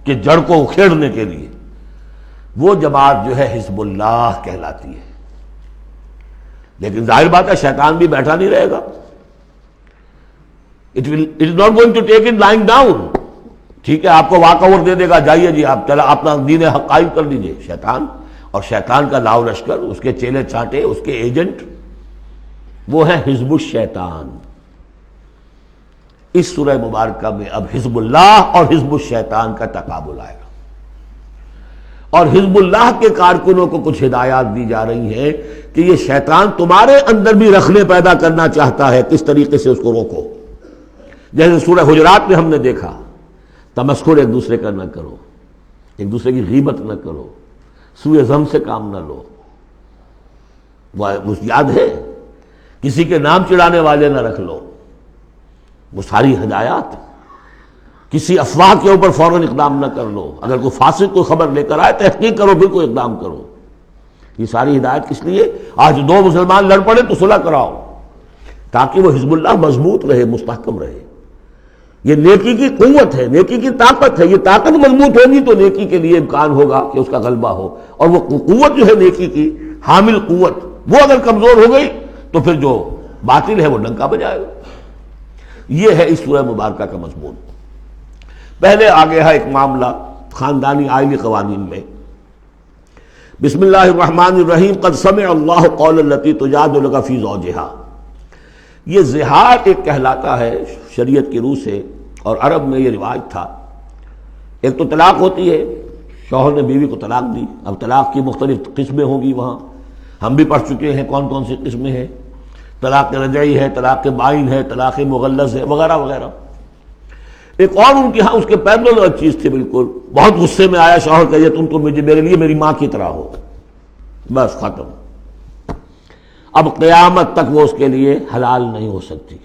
کہ جڑ کو اکھیڑنے کے لیے۔ وہ جماعت جو ہے حزب اللہ کہلاتی ہے، لیکن ظاہر بات ہے شیطان بھی بیٹھا نہیں رہے گا، it is not going to take it lying down۔ ٹھیک ہے، آپ کو واک اوور دے دے گا، جائیے جی آپ چلا اپنا دین حق قائم کر لیجیے، شیطان، اور شیطان کا لاؤ لشکر، اس کے چیلے چانٹے، اس کے ایجنٹ، وہ ہے حزب الشیطان۔ اس سورہ مبارکہ میں اب حزب اللہ اور حزب الشیطان کا تقابل آئے گا، اور حزب اللہ کے کارکنوں کو کچھ ہدایات دی جا رہی ہیں کہ یہ شیطان تمہارے اندر بھی رخنے پیدا کرنا چاہتا ہے، کس طریقے سے اس کو روکو۔ جیسے سورہ حجرات میں ہم نے دیکھا، تمسخر ایک دوسرے کا نہ کرو، ایک دوسرے کی غیبت نہ کرو، سوء ظن سے کام نہ لو، وہ یاد ہے، کسی کے نام چڑھانے والے نہ رکھ لو، وہ ساری ہدایات۔ کسی افواہ کے اوپر فوراً اقدام نہ کر لو، اگر کوئی فاسق کوئی خبر لے کر آئے تحقیق کرو پھر کوئی اقدام کرو۔ یہ ساری ہدایت کس لیے؟ آج دو مسلمان لڑ پڑے تو صلح کراؤ، تاکہ وہ حزب اللہ مضبوط رہے، مستحکم رہے۔ یہ نیکی کی قوت ہے، نیکی کی طاقت ہے، یہ طاقت مضبوط ہوگی تو نیکی کے لیے امکان ہوگا کہ اس کا غلبہ ہو، اور وہ قوت جو ہے نیکی کی حامل قوت، وہ اگر کمزور ہو گئی تو پھر جو باطل ہے وہ ڈنکا بجائے گا۔ یہ ہے اس سورہ مبارکہ کا مضمون۔ پہلے آگے ہے ایک معاملہ خاندانی آئلی قوانین میں۔ بسم اللہ الرحمن الرحیم، قد سمع اللہ قول التی تجادلک فی زوجہا۔ یہ زہار ایک کہلاتا ہے شریعت کی روح سے، اور عرب میں یہ رواج تھا۔ ایک تو طلاق ہوتی ہے، شوہر نے بیوی کو طلاق دی، اب طلاق کی مختلف قسمیں ہوں گی، وہاں ہم بھی پڑھ چکے ہیں کون کون سی قسمیں ہیں۔ طلاق رجعی ہے، طلاق بائن ہے، طلاق مغلظ ہے، وغیرہ وغیرہ۔ ایک اور ان کے ہاں اس کے پیرلل چیز تھی، بالکل بہت غصے میں آیا شوہر کہ تم تو میرے لیے میری ماں کی طرح ہو، بس ختم۔ اب قیامت تک وہ اس کے لیے حلال نہیں ہو سکتی،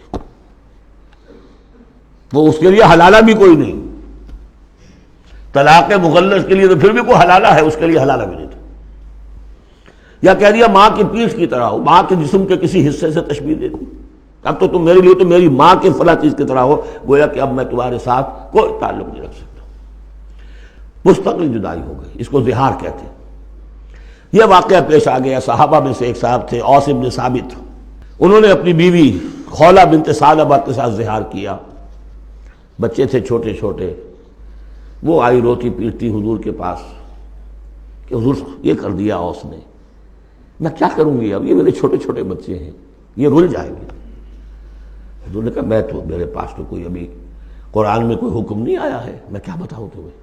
وہ اس کے لیے حلالہ بھی کوئی نہیں۔ طلاق مغلظ کے لیے تو پھر بھی کوئی حلالہ ہے، اس کے لیے حلالہ بھی نہیں تھا۔ یا کہہ دیا ماں کی پیٹھ کی طرح ہو، ماں کے جسم کے کسی حصے سے تشبیہ دے دی، اب تو تم میرے لیے تو میری ماں کے فلاں چیز کی طرح ہو، گویا کہ اب میں تمہارے ساتھ کوئی تعلق نہیں رکھ سکتا، مستقل جدائی ہو گئی۔ اس کو زہار کہتے ہیں۔ یہ واقعہ پیش آ گیا، صحابہ میں سے ایک صاحب تھے اوس بن ثابت، انہوں نے اپنی بیوی خولہ بنت ثعلبہ کے ساتھ زہار کیا، بچے تھے چھوٹے چھوٹے۔ وہ آئی روتی پیٹتی حضور کے پاس کہ حضور یہ کر دیا اوس نے، میں کیا کروں گی، اب یہ میرے چھوٹے چھوٹے بچے ہیں، یہ رل جائیں گے۔ حضور نے کہا میرے پاس تو کوئی ابھی قرآن میں کوئی حکم نہیں آیا ہے، میں کیا بتاؤں تمہیں،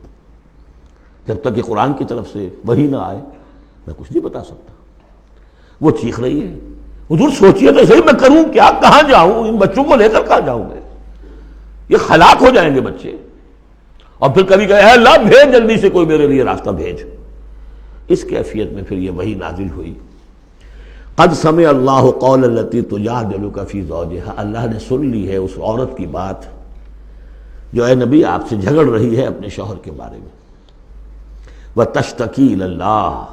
جب تک کہ قرآن کی طرف سے وحی نہ آئے میں کچھ نہیں بتا سکتا۔ وہ چیخ رہی ہے، حضور سوچئے تو صحیح میں کروں کیا، کہاں جاؤں، ان بچوں کو لے کر کہاں جاؤں گے، یہ ہلاک ہو جائیں گے بچے۔ اور پھر کبھی کہے اے اللہ بھیج جلدی سے کوئی میرے لیے راستہ بھیج۔ اس کیفیت میں پھر یہ وحی نازل ہوئی، قد سمع اللہ قول التی تجادلک فی زوجہا، اللہ نے سن لی ہے اس عورت کی بات جو اے نبی آپ سے جھگڑ رہی ہے اپنے شوہر کے بارے میں، وتشتکی الی اللہ،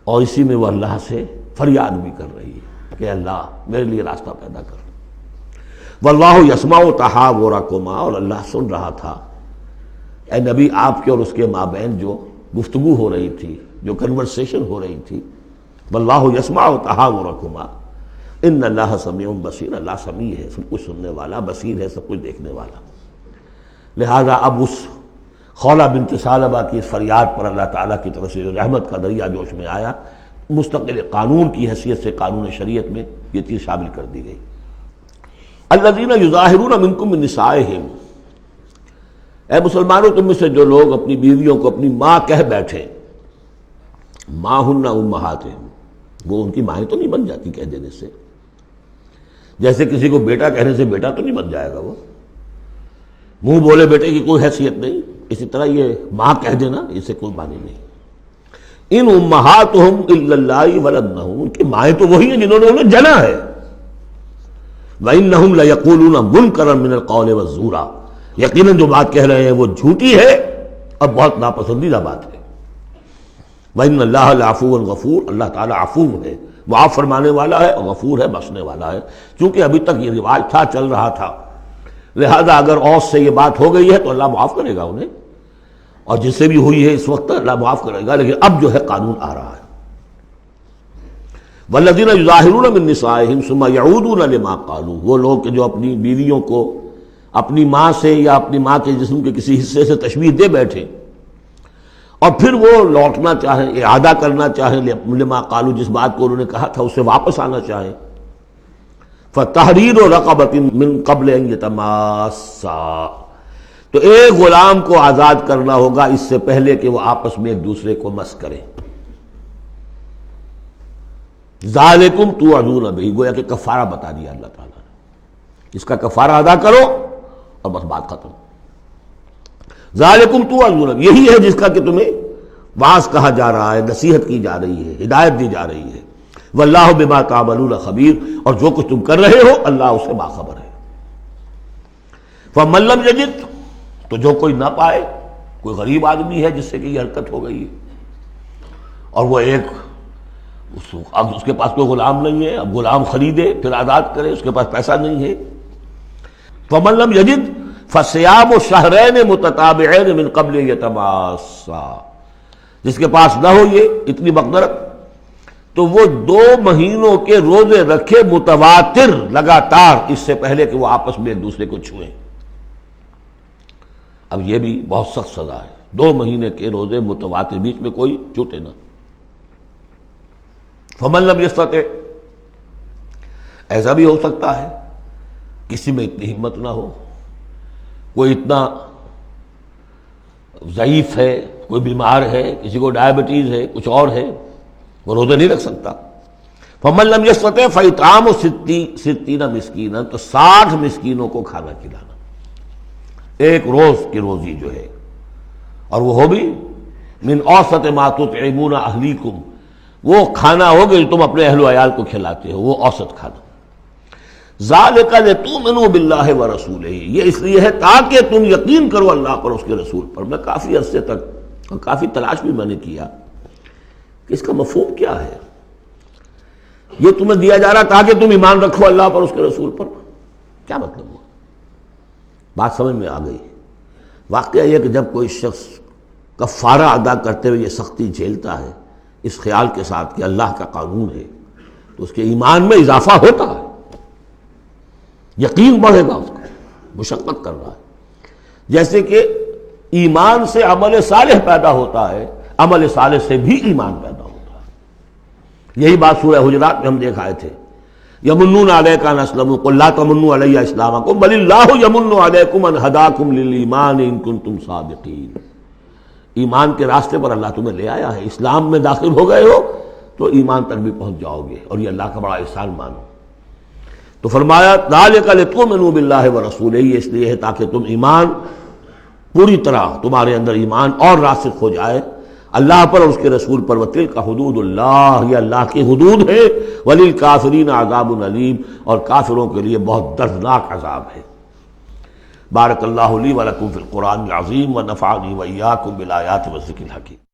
اور اسی میں وہ اللہ سے فریاد بھی کر رہی ہے کہ اللہ میرے لیے راستہ پیدا کر۔ واللہ یسمع تحاورکما، اور اللہ سن رہا تھا اے نبی آپ کے اور اس کے مابین جو گفتگو ہو رہی تھی، جو کنورسیشن ہو رہی تھی۔ واللہ یسمع تحاورکما ان اللہ سمیع بصیر، اللہ سمیع ہے، سب کچھ سننے والا، بصیر ہے، سب کچھ دیکھنے والا۔ لہذا اب اس خولہ بنت ثعلبہ کی فریاد پر اللہ تعالیٰ کی طرف سے جو رحمت کا دریا جوش میں آیا، مستقل قانون کی حیثیت سے قانون شریعت میں یہ چیز شامل کر دی گئی۔ الذین یظاہرون منکم من نسائہم، اے مسلمانوں تم میں سے جو لوگ اپنی بیویوں کو اپنی ماں کہہ بیٹھے، ماں ہن امہاتہم، وہ ان کی مائیں تو نہیں بن جاتی کہہ دینے سے، جیسے کسی کو بیٹا کہنے سے بیٹا تو نہیں بن جائے گا، وہ منہ بولے بیٹے کی کوئی حیثیت نہیں، اسی طرح یہ ماں کہہ دینا اسے کوئی معنی نہیں۔ ان امہاتہم الا اللہ ولدنہم، ان کی مائیں تو وہی ہیں جنہوں نے انہیں جنا ہے۔ وانہم لیقولون منکرا من القول والزورا، یقیناً جو بات کہہ رہے ہیں وہ جھوٹی ہے اور بہت ناپسندیدہ بات ہے۔ وَإِنَّ اللَّهَ لَعَفُوٌّ غَفُورٌ، اللہ تعالیٰ عفو ہے، معاف فرمانے والا ہے، اور غفور ہے، بخشنے والا ہے۔ چونکہ ابھی تک یہ رواج تھا، چل رہا تھا، لہذا اگر اوس سے یہ بات ہو گئی ہے تو اللہ معاف کرے گا انہیں، اور جس سے بھی ہوئی ہے اس وقت اللہ معاف کرے گا، لیکن اب جو ہے قانون آ رہا ہے۔ وَالَّذِينَ يُظَاهِرُونَ مِن نِّسَائِهِمْ ثُمَّ يَعُودُونَ لِمَا قَالُوا، وہ لوگ کہ جو اپنی بیویوں کو اپنی ماں سے یا اپنی ماں کے جسم کے کسی حصے سے تشبیہ دے بیٹھے اور پھر وہ لوٹنا چاہیں، اعادہ کرنا چاہیں لما قالوا، جس بات کو انہوں نے کہا تھا اسے واپس آنا چاہیں، فَتَحْرِيرُ رَقَبَةٍ مِّن قَبْلِ أَن يَتَمَاسَّا، تو ایک غلام کو آزاد کرنا ہوگا اس سے پہلے کہ وہ آپس میں ایک دوسرے کو مس کریں. ذالکم توعدون بہ، گویا کہ کفارہ بتا دیا اللہ تعالیٰ نے، اس کا کفارہ ادا کرو اور بس بات ختم. ذالکم توعدون بہ، یہی ہے جس کا کہ تمہیں واعظ کہا جا رہا ہے، نصیحت کی جا رہی ہے، ہدایت دی جا رہی ہے. واللہ بما تعملون خبیر، اور جو کچھ تم کر رہے ہو اللہ اسے باخبر ہے. فمن لم یجد، تو جو کوئی نہ پائے، کوئی غریب آدمی ہے جس سے کہ یہ حرکت ہو گئی ہے اور وہ اب اس کے پاس کوئی غلام نہیں ہے، اب غلام خریدے پھر آزاد کرے، اس کے پاس پیسہ نہیں ہے. فمن لم یجد فصیام شہرین متتابعین من قبل یتماسا، جس کے پاس نہ ہو یہ اتنی مقدرت تو وہ 2 مہینوں کے روزے رکھے متواتر لگاتار، اس سے پہلے کہ وہ آپس میں ایک دوسرے کو چھوئیں. اب یہ بھی بہت سخت سزا ہے، 2 مہینے کے روزے متواتر، بیچ میں کوئی چھوٹے نہ. فمن لم یستطع، ایسا بھی ہو سکتا ہے کسی میں اتنی ہمت نہ ہو، کوئی اتنا ضعیف ہے، کوئی بیمار ہے، کسی کو ڈائبٹیز ہے، کچھ اور ہے، وہ روزے نہیں رکھ سکتا. فمن لم یستطع فاطعام 60 مسکینا، تو 60 مسکینوں کو کھانا کھلانا، ایک روز کی روزی جو ہے، اور وہ ہو بھی من اوسط ما تطعمون اہلیکم، وہ کھانا ہوگا جو تم اپنے اہل و عیال کو کھلاتے ہو، وہ اوسط کھانا. ذالک لتؤمنوا باللہ ورسولہ، یہ اس لیے ہے تاکہ تم یقین کرو اللہ پر، اس کے رسول پر. میں کافی عرصے تک اور کافی تلاش بھی میں نے کیا کہ اس کا مفہوم کیا ہے. یہ تمہیں دیا جا رہا تاکہ تم ایمان رکھو اللہ پر، اس کے رسول پر، کیا مطلب ہوا؟ بات سمجھ میں آ گئی. واقعہ یہ کہ جب کوئی شخص کفارہ ادا کرتے ہوئے یہ سختی جھیلتا ہے اس خیال کے ساتھ کہ اللہ کا قانون ہے، تو اس کے ایمان میں اضافہ ہوتا ہے، یقین بڑھے گا، اس کو مشقت کر رہا ہے. جیسے کہ ایمان سے عمل صالح پیدا ہوتا ہے، عمل صالح سے بھی ایمان پیدا ہوتا ہے. یہی بات سورہ حجرات میں ہم دیکھ آئے تھے. یمنون علیک ان اسلموا قل لا تمنوا علی اسلامکم بل اللہ یمن علیکم ان ہداکم للایمان ان کنتم صادقین. ایمان کے راستے پر اللہ تمہیں لے آیا ہے، اسلام میں داخل ہو گئے ہو تو ایمان تک بھی پہنچ جاؤ گے، اور یہ اللہ کا بڑا احسان مانو. تو فرمایا ذالک لتؤمنوا باللہ ورسولہ، یہ اس لیے ہے تاکہ تم ایمان پوری طرح تمہارے اندر ایمان اور راسخ ہو جائے اللہ پر اور اس کے رسول پر. وتلک حدود اللہ، یہ اللہ کی حدود ہے. وللکافرین عذاب علیم، اور کافروں کے لیے بہت دردناک عذاب ہے. بارک اللہ لی ولکم فی القرآن العظیم ونفعنی وإیاکم بالآیات والذکر الحکیم.